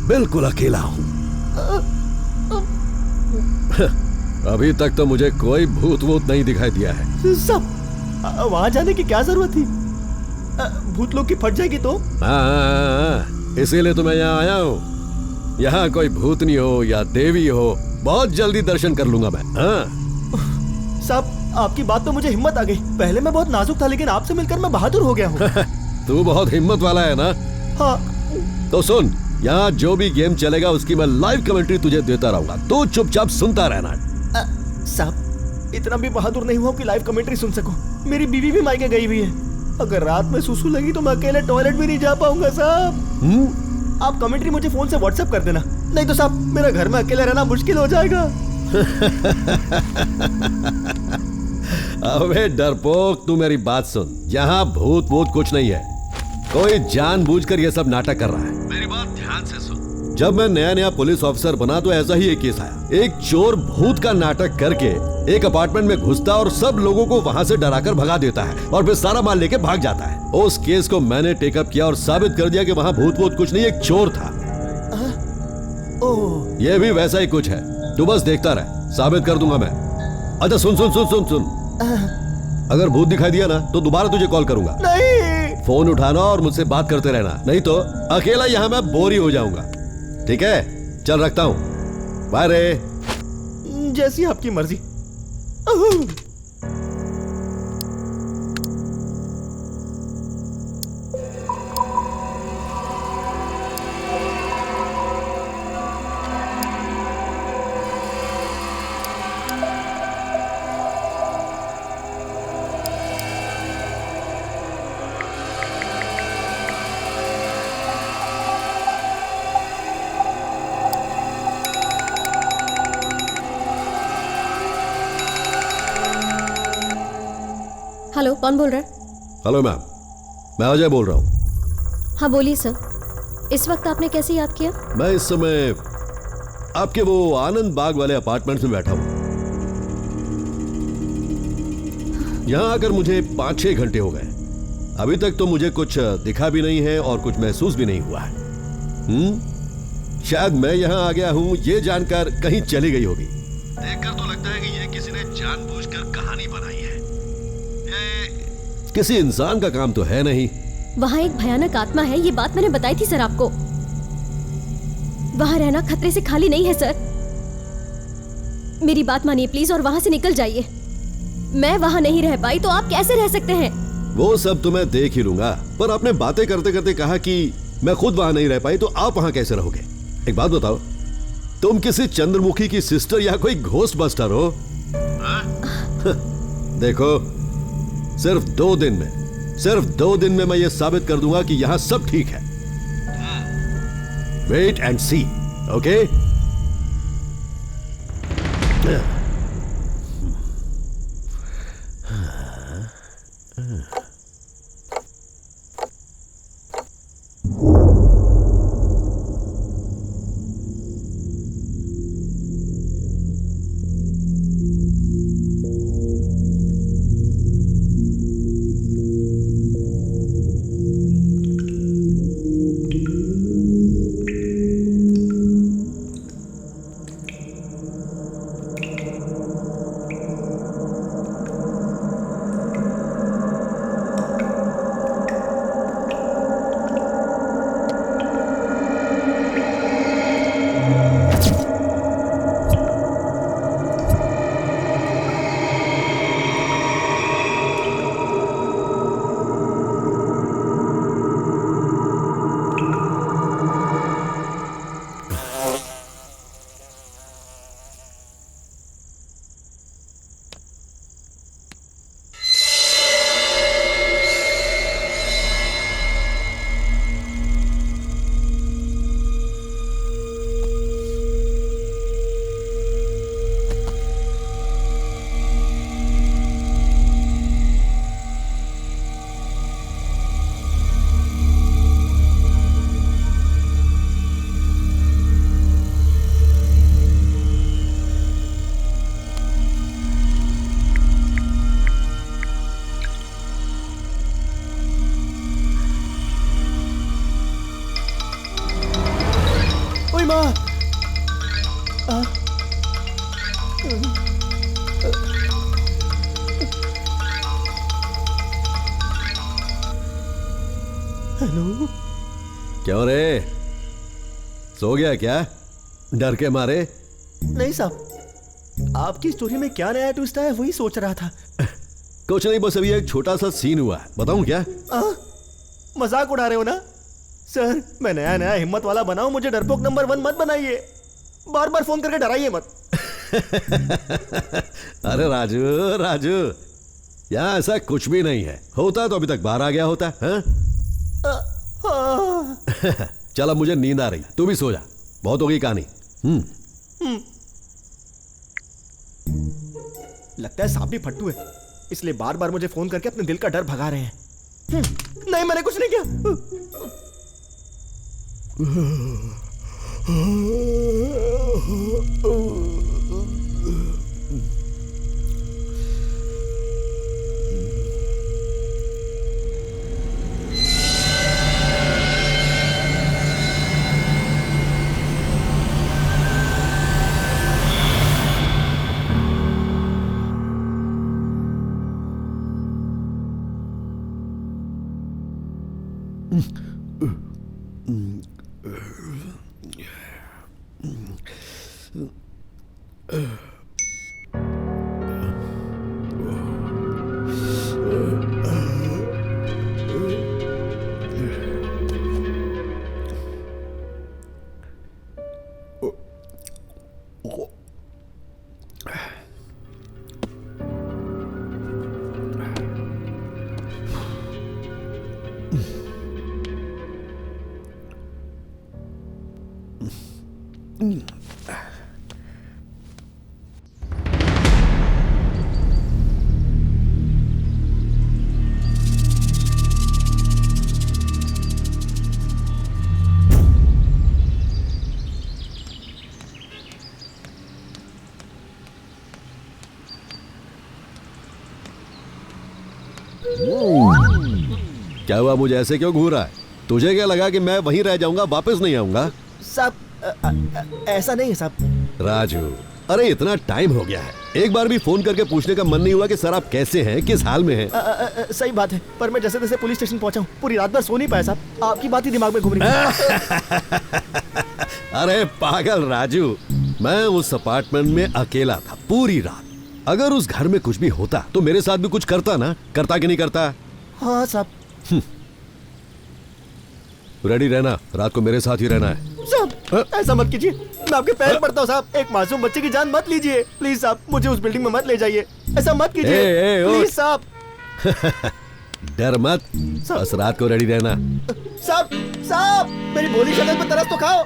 बिल्कुल अकेला हूँ। अभी तक तो मुझे कोई भूत वूत नहीं दिखाई दिया है। सब वहां जाने की क्या जरूरत थी? भूत लोग की फट जाएगी तो? हाँ, इसीलिए तो मैं यहाँ आया हूँ। यहाँ कोई भूतनी हो या देवी हो, बहुत जल्दी दर्शन कर लूंगा मैं। हाँ साहब, आपकी बात तो मुझे हिम्मत आ गई। पहले मैं बहुत नाजुक था, लेकिन आपसे मिलकर मैं बहादुर हो गया हूँ। तू बहुत हिम्मत वाला है ना? हाँ। तो सुन, यहाँ जो भी गेम चलेगा उसकी मैं लाइव कमेंट्री तुझे देता रहूंगा, तू चुपचाप सुनता रहना। साहब, इतना भी बहादुर नहीं हुआ कि लाइव कमेंट्री सुन सको। मेरी बीवी भी मायके गई हुई है। अगर रात में सुसु लगी तो मैं अकेले टॉयलेट भी नहीं जा पाऊंगा साहब। आप कमेंट्री मुझे फोन से व्हाट्सएप कर देना, नहीं तो साहब मेरा घर में अकेले रहना मुश्किल हो जाएगा। अबे डरपोक, तू मेरी बात सुन। यहाँ भूत वूत कुछ नहीं है, कोई जानबूझकर ये सब नाटक कर रहा है। मेरी बात ध्यान से सुन। जब मैं नया नया पुलिस ऑफिसर बना तो ऐसा ही एक केस आया। एक चोर भूत का नाटक करके एक अपार्टमेंट में घुसता और सब लोगों को वहां से डराकर भगा देता है और फिर सारा माल लेके भाग जाता है। उस केस को मैंने टेकअप किया और साबित कर दिया कि वहां भूत वूत कुछ नहीं, एक चोर था। ओह, ये भी वैसा ही कुछ है, तू बस देखता रह, साबित कर दूंगा मैं। अच्छा सुन सुन सुन सुन सुन, अगर भूत दिखाई दिया ना तो दोबारा तुझे कॉल करूंगा। नहीं, फोन उठाना और मुझसे बात करते रहना, नहीं तो अकेला यहाँ मैं बोर ही हो जाऊंगा। ठीक है, चल रखता हूं, बाय रे। जैसी आपकी मर्जी। हेलो, कौन बोल रहा है? हेलो मैम, मैं अजय बोल रहा हूँ। हाँ बोलिए सर। इस वक्त आपने कैसे याद किया? मैं इस समय आपके वो आनंद बाग वाले अपार्टमेंट में बैठा हूँ। यहाँ आकर मुझे 5-6 घंटे हो गए। अभी तक तो मुझे कुछ दिखा भी नहीं है और कुछ महसूस भी नहीं हुआ है। शायद मैं यहाँ आ गया हूँ ये जानकर कहीं चली गई होगी। देखकर तो लगता है कि ये किसी ने जानबूझकर कहानी बनाई है। किसी इंसान का काम तो है नहीं। वहाँ एक भयानक आत्मा है, ये बात मैंने बताई थी सर आपको। वहाँ रहना खतरे से खाली नहीं है सर। मेरी बात मानिए प्लीज और वहाँ से निकल जाइए। मैं वहाँ नहीं रह पाई तो आप कैसे रह सकते हैं? वो सब तो मैं देख ही लूंगा, पर आपने बातें करते करते कहा कि मैं खुद वहाँ नहीं रह पाई, तो आप वहाँ कैसे रहोगे? एक बात बताओ, तुम किसी चंद्रमुखी की सिस्टर या कोई घोस्ट बस्टर हो? देखो, सिर्फ 2 दिन में मैं ये साबित कर दूंगा कि यहां सब ठीक है। Wait and see, okay? Hello, क्यों रे, सो गया क्या डर के मारे? नहीं साहब, आपकी स्टोरी में क्या नया ट्विस्ट है वही सोच रहा था। कुछ नहीं, बस अभी एक छोटा सा सीन हुआ है, बताऊं क्या? मजाक उड़ा रहे हो ना सर? मैं नया नया हिम्मत वाला बनाऊं, मुझे डरपोक नंबर 1 मत बनाइए, बार बार फोन करके डराइए मत। अरे राजू, यहाँ ऐसा कुछ भी नहीं है, होता तो अभी तक बाहर आ गया होता है। चल अब मुझे नींद आ रही, तू भी सो जा, बहुत हो गई कहानी। लगता है सांप भी फट्टू है, इसलिए बार बार मुझे फोन करके अपने दिल का डर भगा रहे हैं। नहीं, मैंने कुछ नहीं किया। क्या हुआ, मुझे ऐसे क्यों घूर रहा है? तुझे क्या लगा कि मैं वहीं रह जाऊंगा, वापस नहीं आऊंगा? साहब ऐसा नहीं है साहब। राजू, अरे इतना टाइम हो गया है, एक बार भी फोन करके पूछने का मन नहीं हुआ कि सर आप कैसे हैं, किस हाल में हैं? सही बात है, पर मैं जैसे तैसे पुलिस स्टेशन पहुंचा हूँ, पूरी रात भर सो नहीं पाया साहब, आपकी बात ही दिमाग में घूम रही है। अरे पागल राजू, मैं उस अपार्टमेंट में अकेला था पूरी रात। अगर उस घर में कुछ भी होता तो मेरे साथ भी कुछ करता ना, करता कि नहीं करता? हाँ साहब। रेडी रहना, रात को मेरे साथ ही रहना है। साहब ऐसा मत कीजिए, मैं आपके पैर पड़ता हूँ साहब, एक मासूम बच्चे की जान मत लीजिए प्लीज साहब, मुझे उस बिल्डिंग में मत ले जाइए, ऐसा मत कीजिए प्लीज साहब। डर मत, बस रात को रेडी रहना। साहब साहब मेरी भोली शक्ल पर तरस तो खाओ।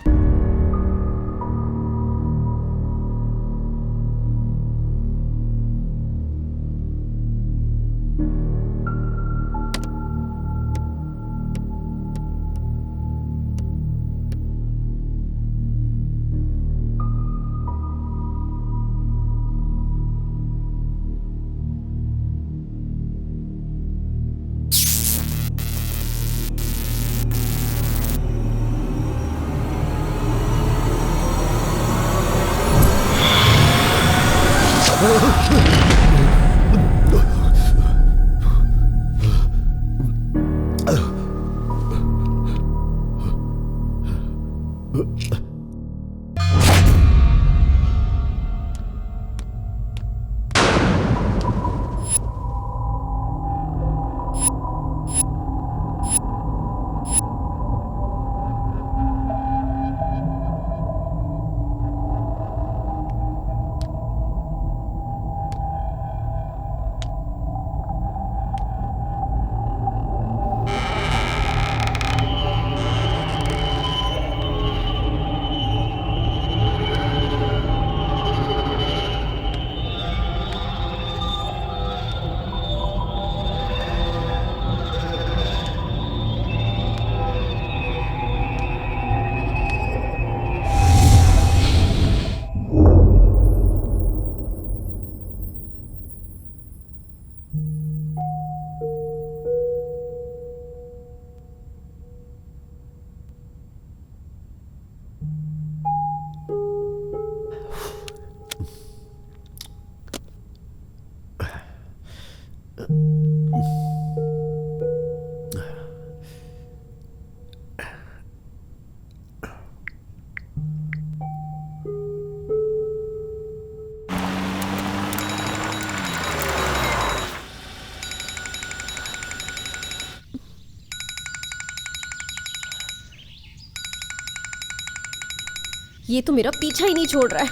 ये तो मेरा पीछा ही नहीं छोड़ रहा है।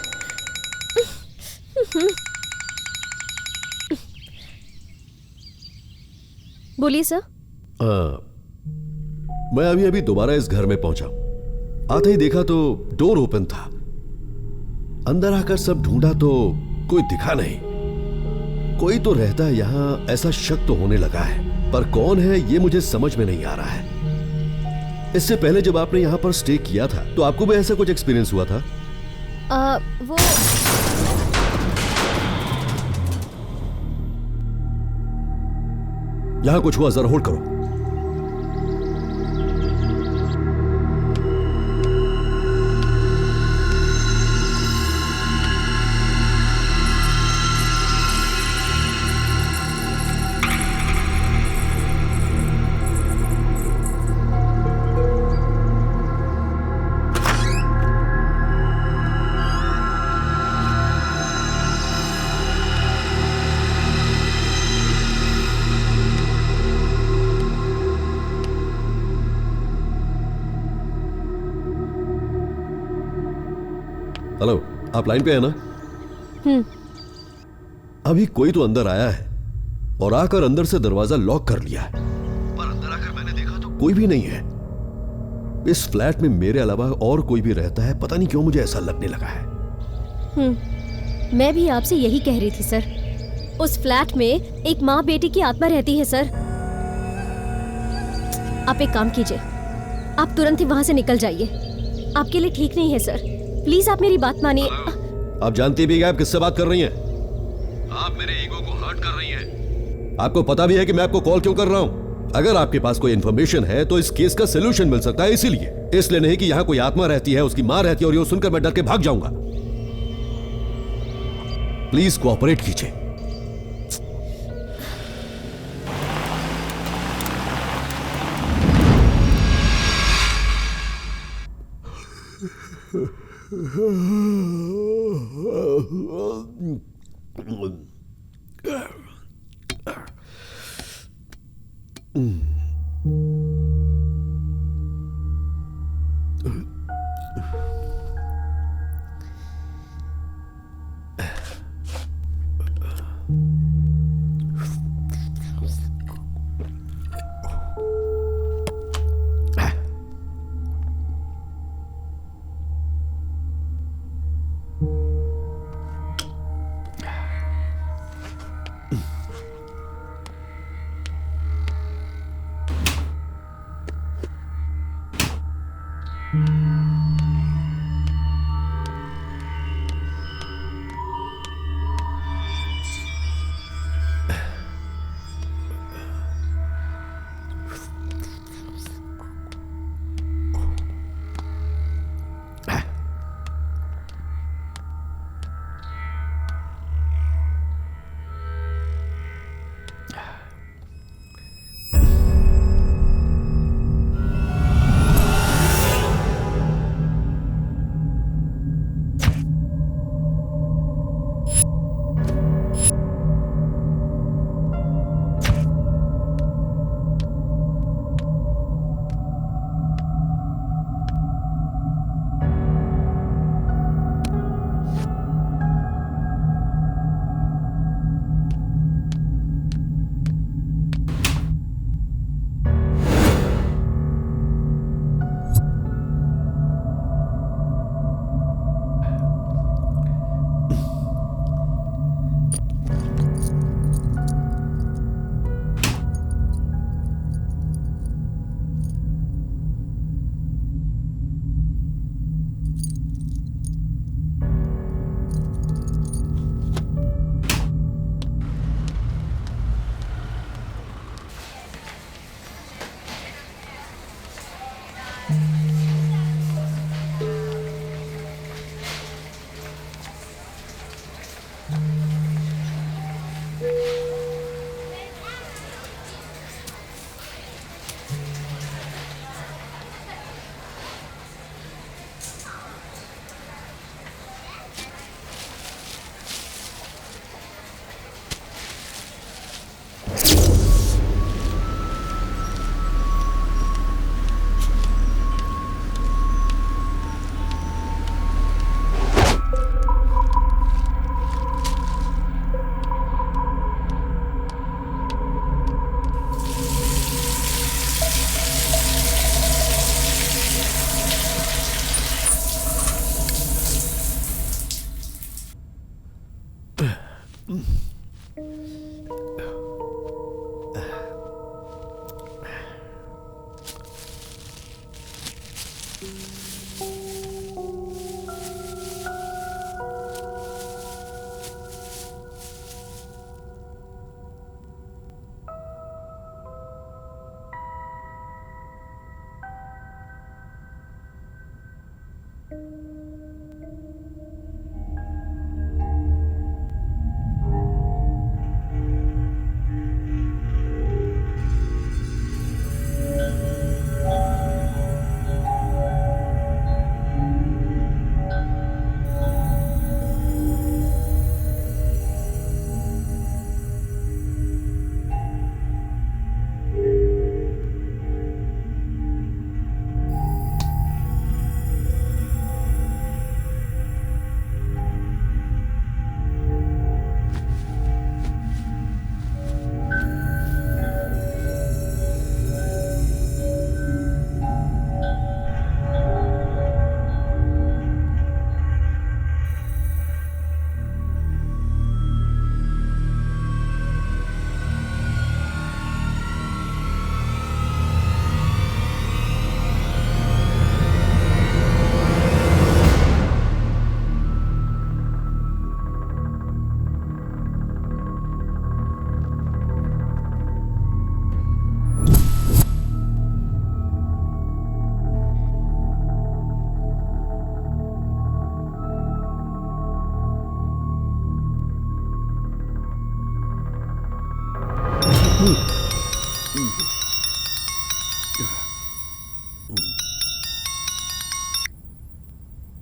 बोलिए सर। मैं अभी अभी दोबारा इस घर में पहुंचा। आते ही देखा तो डोर ओपन था। अंदर आकर सब ढूंढा तो कोई दिखा नहीं। कोई तो रहता है यहां, ऐसा शक तो होने लगा है, पर कौन है ये मुझे समझ में नहीं आ रहा है। इससे पहले जब आपने यहां पर स्टे किया था तो आपको भी ऐसा कुछ एक्सपीरियंस हुआ था? वो यहां कुछ हुआ, जरा होल्ड करो। हेलो, आप लाइन पे है ना? अभी कोई तो अंदर आया है और आकर अंदर से दरवाजा लॉक कर लिया है, पर अंदर आकर मैंने देखा तो कोई भी नहीं है। इस फ्लैट में मेरे अलावा और कोई भी रहता है, पता नहीं क्यों मुझे ऐसा लगने लगा है। मैं भी आपसे यही कह रही थी सर। उस फ्लैट में एक माँ बेटी की आत्मा रहती है सर। आप एक काम कीजिए, आप तुरंत ही वहां से निकल जाइए। आपके लिए ठीक नहीं है सर। प्लीज आप मेरी बात मानिए। आप जानती भी हैं आप किससे बात कर रही हैं? आप मेरे ईगो को हर्ट कर रही हैं। आपको पता भी है कि मैं आपको कॉल क्यों कर रहा हूं। अगर आपके पास कोई इंफॉर्मेशन है तो इस केस का सोल्यूशन मिल सकता है, इसलिए नहीं कि यहां कोई आत्मा रहती है, उसकी मां रहती है और ये सुनकर मैं डर के भाग जाऊंगा। प्लीज कोऑपरेट कीजिए।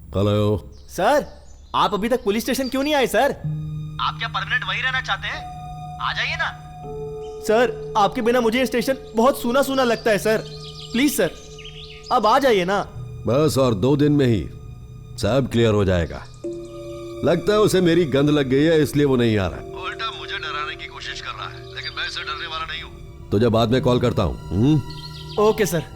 हेलो। सर आप अभी तक पुलिस स्टेशन क्यों नहीं आए सर? आप क्या परमानेंट वहीं रहना चाहते हैं? आ जाइए ना। सर आपके बिना मुझे ये स्टेशन बहुत सूना सूना लगता है सर। प्लीज सर अब आ जाइए ना। बस और 2 दिन में ही सब क्लियर हो जाएगा। लगता है उसे मेरी गंध लग गई है, इसलिए वो नहीं आ रहा है। उल्टा मुझे डराने की कोशिश कर रहा है, लेकिन मैं इसे डरने वाला नहीं हूँ। तुझे बाद में कॉल करता हूँ। Okay sir.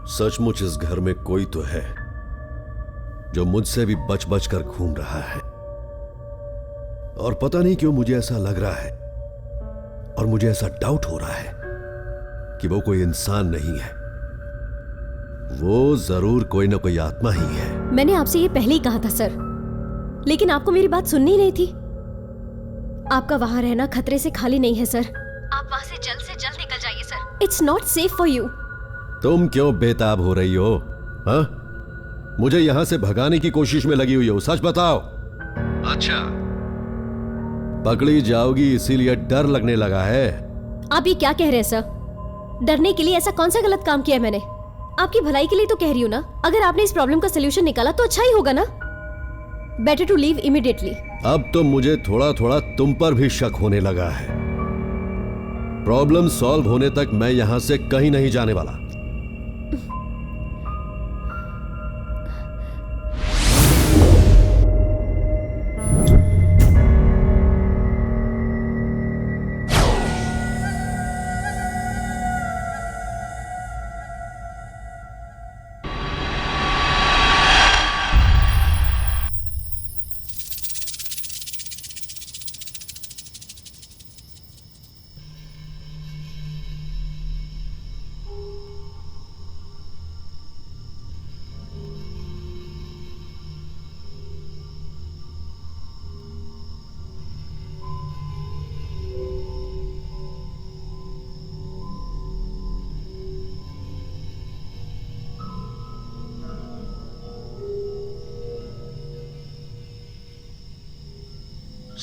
सचमुच इस घर में कोई तो है जो मुझसे भी बच बच कर घूम रहा है, और पता नहीं क्यों मुझे ऐसा लग रहा है और मुझे ऐसा डाउट हो रहा है कि वो कोई इंसान नहीं है, वो जरूर कोई ना कोई आत्मा ही है। मैंने आपसे ये पहले ही कहा था सर, लेकिन आपको मेरी बात सुननी नहीं थी। आपका वहां रहना खतरे से खाली नहीं है सर। आप वहां से जल्द निकल जाइए sir. It's not safe for you. तुम क्यों बेताब हो रही हो? हाँ, मुझे यहां से भगाने की कोशिश में लगी हुई हो, सच बताओ। अच्छा, पकड़ी जाओगी इसीलिए डर लगने लगा है? आप ये क्या कह रहे हैं सर? डरने के लिए ऐसा कौन सा गलत काम किया है मैंने? आपकी भलाई के लिए तो कह रही हूँ ना। अगर आपने इस प्रॉब्लम का सलूशन निकाला तो अच्छा ही होगा ना। Better to leave immediately. अब तो मुझे थोड़ा थोड़ा तुम पर भी शक होने लगा है। प्रॉब्लम सॉल्व होने तक मैं यहां से कहीं नहीं जाने वाला।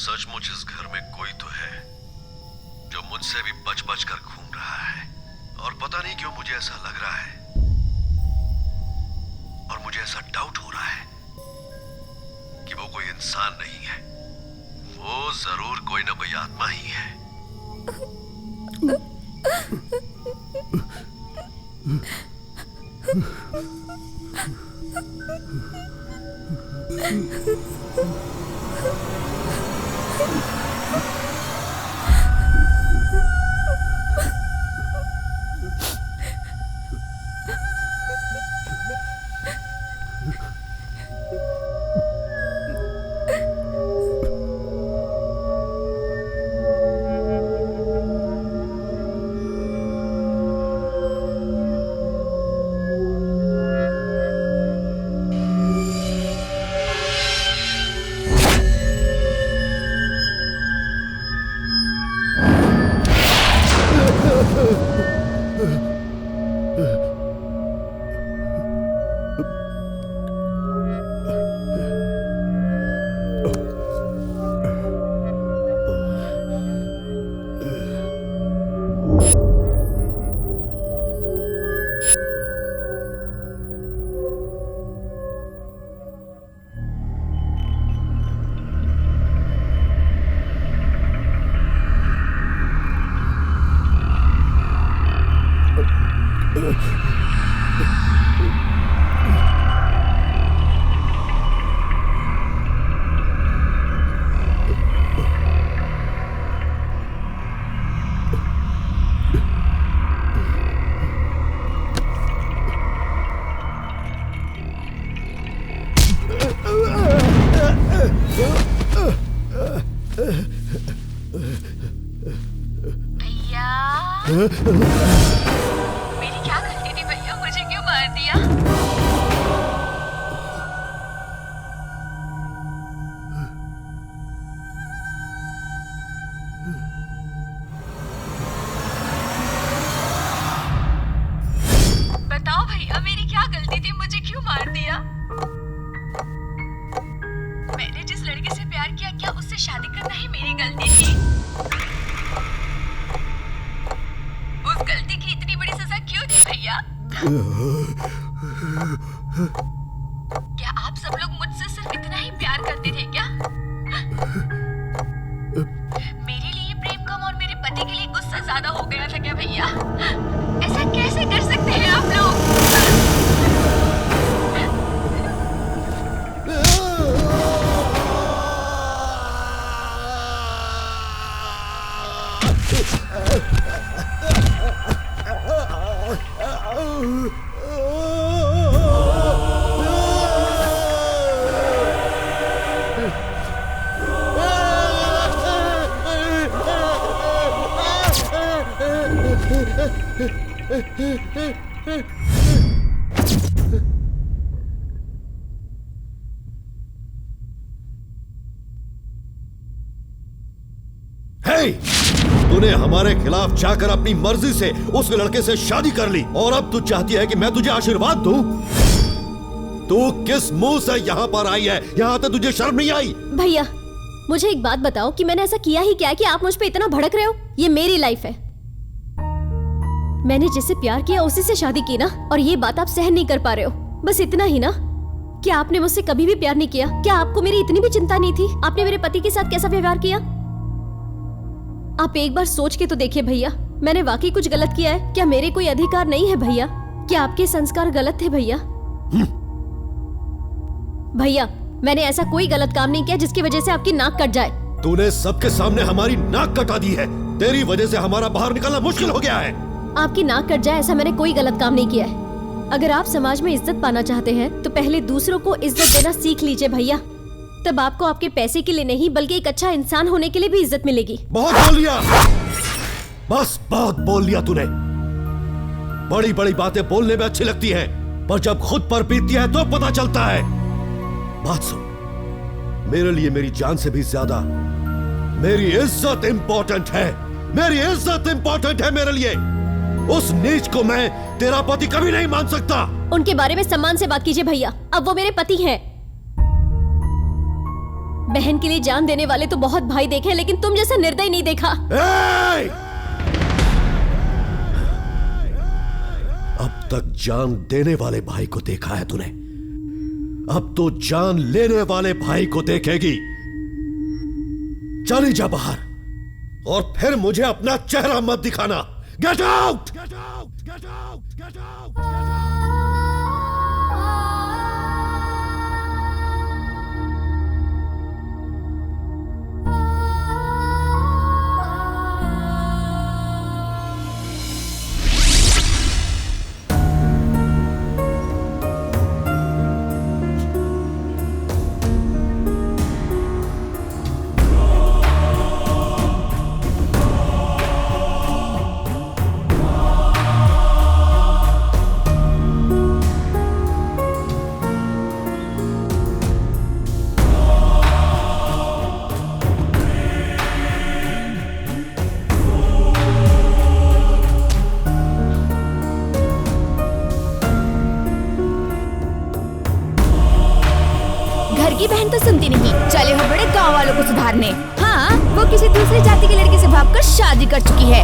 सचमुच इस घर में कोई तो है जो मुझसे भी बच बच कर घूम रहा है, और पता नहीं क्यों मुझे ऐसा लग रहा है और मुझे ऐसा डाउट हो रहा है कि वो कोई इंसान नहीं है, वो जरूर कोई ना कोई आत्मा ही है। मेरी क्या गलती थी भैया, मुझे क्यों मार दिया? बताओ भैया, मेरी क्या गलती थी, मुझे क्यों मार दिया? मैंने जिस लड़के से प्यार किया, क्या उससे शादी करना ही मेरी गलती थी? उस गलती की इतनी बड़ी सजा क्यों दी भैया? क्या आप सब लोग मुझसे सिर्फ इतना ही प्यार करते थे क्या? मेरे लिए प्रेम कम और मेरे पति के लिए गुस्सा ज्यादा हो गया था क्या भैया? ऐसा कैसे कर सकते हैं आप लोग? हे! तूने हमारे खिलाफ जाकर अपनी मर्जी से उस लड़के से शादी कर ली और अब तू चाहती है कि मैं तुझे आशीर्वाद दूं? तू किस मुंह से यहाँ पर आई है? यहाँ तो तुझे शर्म नहीं आई? भैया मुझे एक बात बताओ कि मैंने ऐसा किया ही क्या है कि आप मुझ पे इतना भड़क रहे हो? ये मेरी लाइफ है, मैंने जिससे प्यार किया उसी से शादी की ना, और ये बात आप सहन नहीं कर पा रहे हो, बस इतना ही ना? क्या आपने मुझसे कभी भी प्यार नहीं किया? क्या आपको मेरी इतनी भी चिंता नहीं थी? आपने मेरे पति के साथ कैसा व्यवहार किया? आप एक बार सोच के तो देखिए भैया, मैंने वाकई कुछ गलत किया है? क्या मेरे कोई अधिकार नहीं है भैया? क्या आपके संस्कार गलत थे भैया? भैया मैंने ऐसा कोई गलत काम नहीं किया जिसकी वजह से आपकी नाक कट जाए। तूने सबके सामने हमारी नाक कटा दी है। तेरी वजह से हमारा बाहर निकलना मुश्किल हो गया है। आपकी नाक कट जाए ऐसा मैंने कोई गलत काम नहीं किया है। अगर आप समाज में इज्जत पाना चाहते हैं तो पहले दूसरों को इज्जत देना सीख लीजिए भैया, तब आपको आपके पैसे के लिए नहीं बल्कि एक अच्छा इंसान होने के लिए भी इज्जत मिलेगी। बहुत बोल लिया, बस बहुत बोल लिया तूने। बड़ी बड़ी बातें बोलने में अच्छी लगती हैं, पर जब खुद पर बीतती है तो पता चलता है। बात सुन, मेरे लिए मेरी जान से भी ज्यादा मेरी इज्जत इंपॉर्टेंट है। मेरी इज्जत इंपॉर्टेंट है मेरे लिए। उस नीच को मैं तेरा पति कभी नहीं मान सकता। उनके बारे में सम्मान से बात कीजिए भैया, अब वो मेरे पति हैं। बहन के लिए जान देने वाले तो बहुत भाई देखे, लेकिन तुम जैसा निर्दयी नहीं देखा। अब तक जान देने वाले भाई को देखा है तूने, अब तो जान लेने वाले भाई को देखेगी। चली जा बाहर और फिर मुझे अपना चेहरा मत दिखाना। Get out! Get out! Get out! Get out! सुधारने। हाँ, वो किसी दूसरी जाति की लड़की से भागकर शादी कर चुकी है।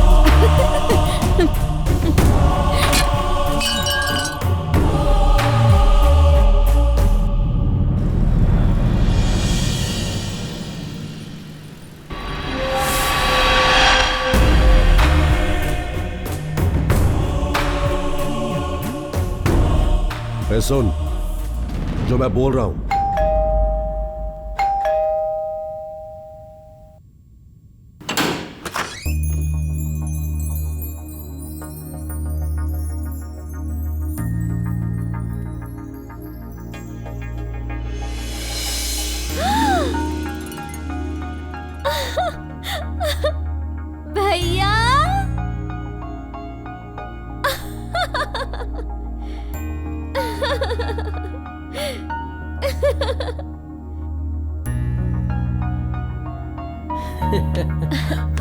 सुन, जो मैं बोल रहा हूं, भैया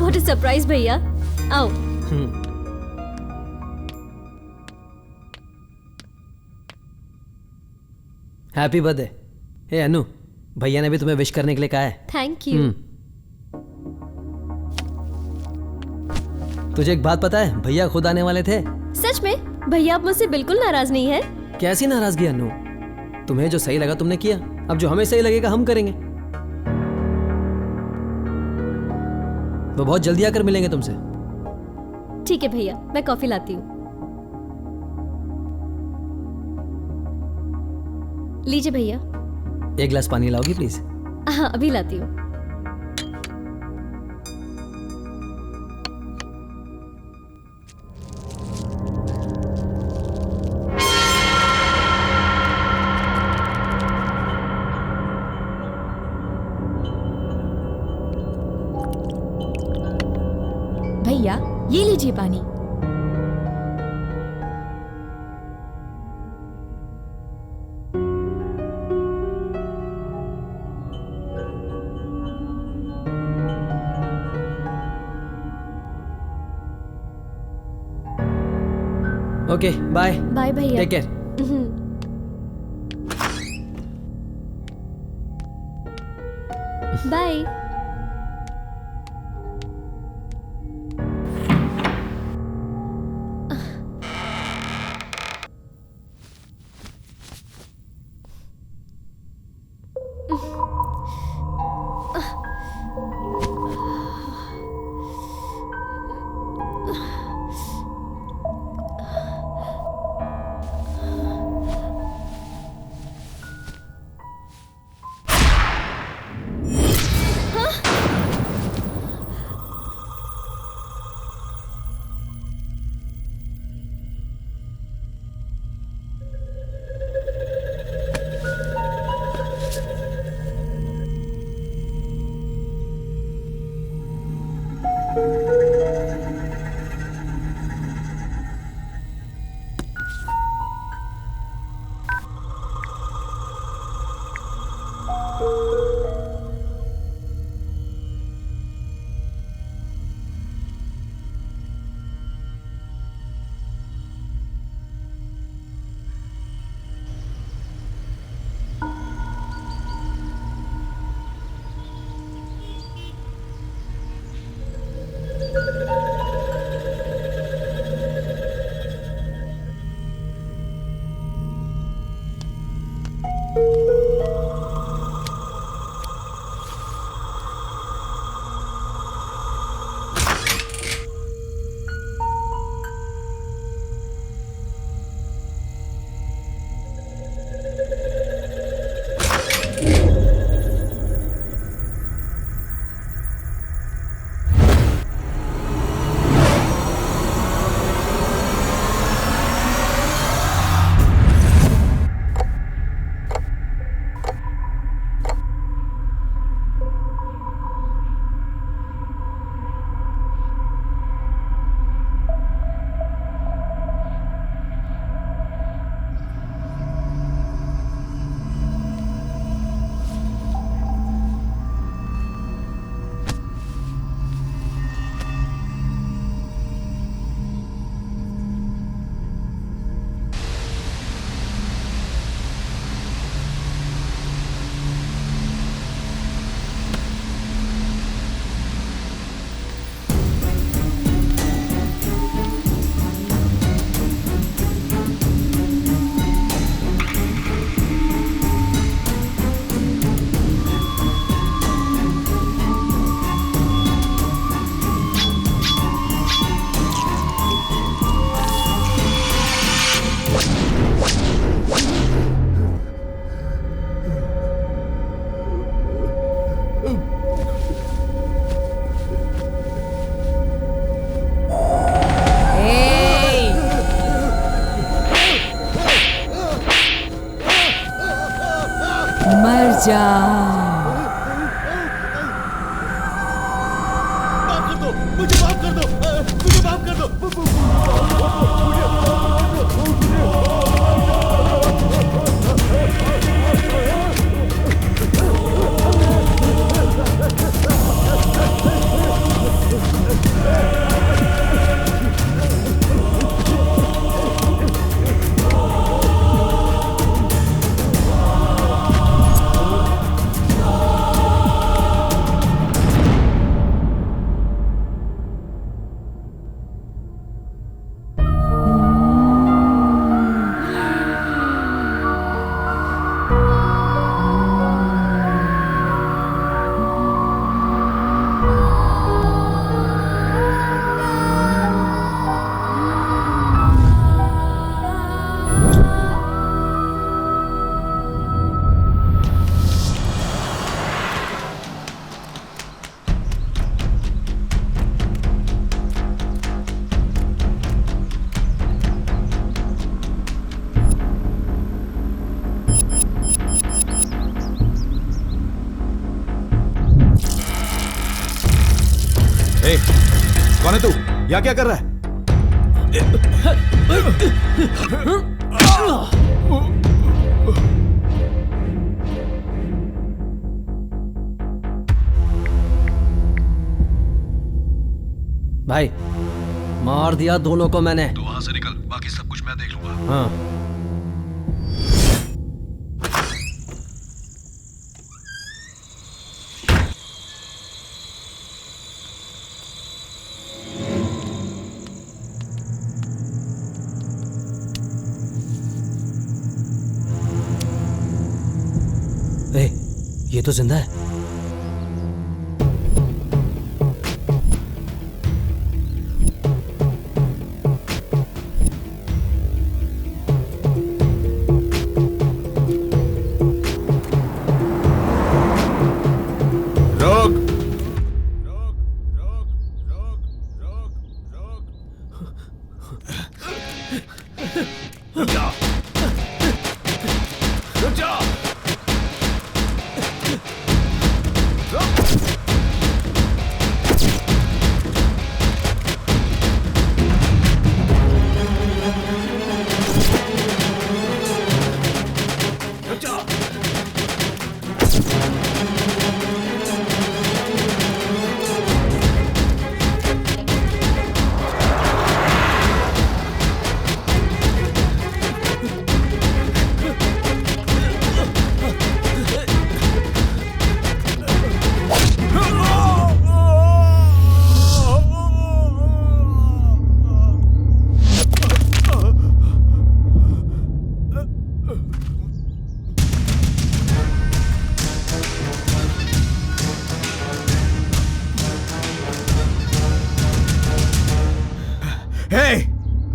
व्हाट अ सरप्राइज भैया, आओ। Happy birthday. हे अनु, भैया ने भी तुम्हें विश करने के लिए कहा है। Thank you. तुझे एक बात पता है, भैया खुद आने वाले थे। सच में? भैया आप मुझसे बिल्कुल नाराज नहीं है? कैसी नाराजगी अनु, तुम्हें जो सही लगा तुमने किया, अब जो हमें सही लगेगा हम करेंगे। वो बहुत जल्दी आकर मिलेंगे तुमसे। ठीक है भैया, मैं कॉफी लाती हूँ। लीजिए भैया। एक गिलास पानी लाओगी प्लीज? हाँ, अभी लाती हूँ। भैया ये लीजिए पानी। ओके बाय बाय भैया। Take care. बाय। जा। माफ कर दो, मुझे माफ कर दो, मुझे माफ कर दो। कौन है तू? यहाँ क्या कर रहा है? भाई मार दिया दोनों को मैंने। तू वहां से निकल, बाकी सब कुछ मैं देख लूंगा। हाँ। ये तो जिंदा है। रोक। रुक जा। रुक जा।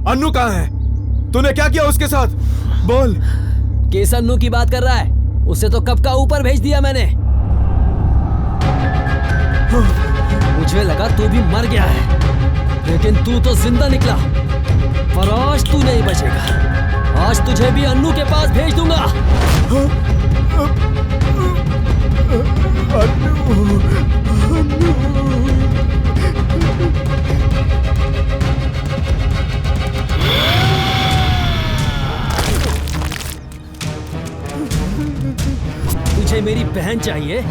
अन्नू कहाँ है? तूने क्या किया उसके साथ? बोल। किस अन्नू की बात कर रहा है? उसे तो कब का ऊपर भेज दिया मैंने। मुझे लगा तू भी मर गया है, लेकिन तू तो जिंदा निकला। पर आज तू नहीं बचेगा। आज तुझे भी अन्नू के पास भेज दूंगा। तुझे मेरी बहन चाहिए?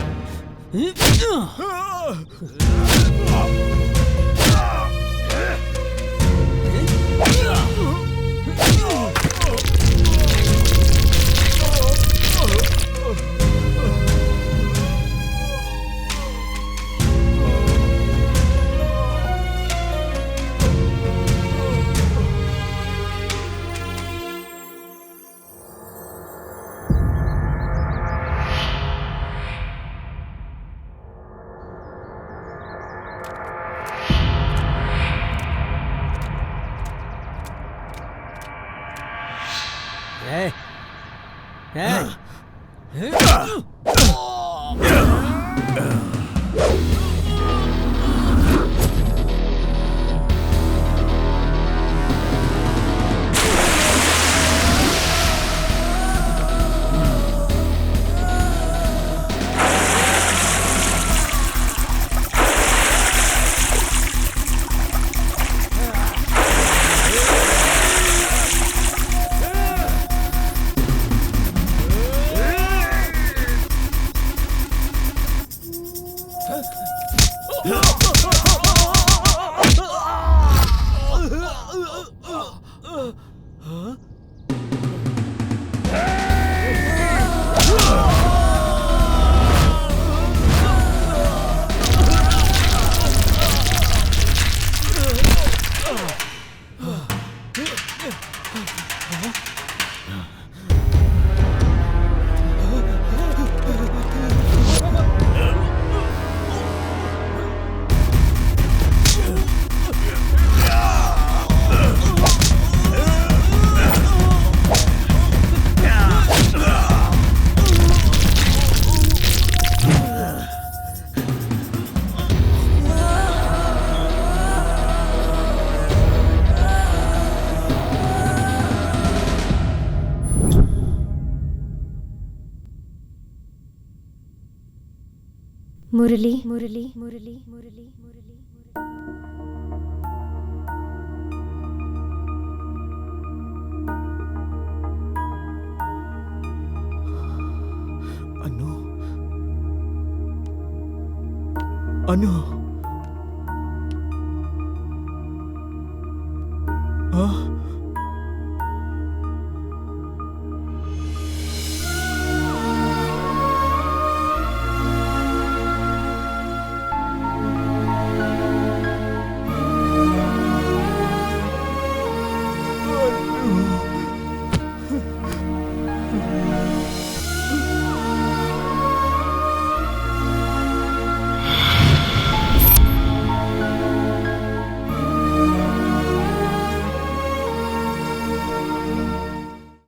मुरली मुरली मुरली मुरली मुरली अनु।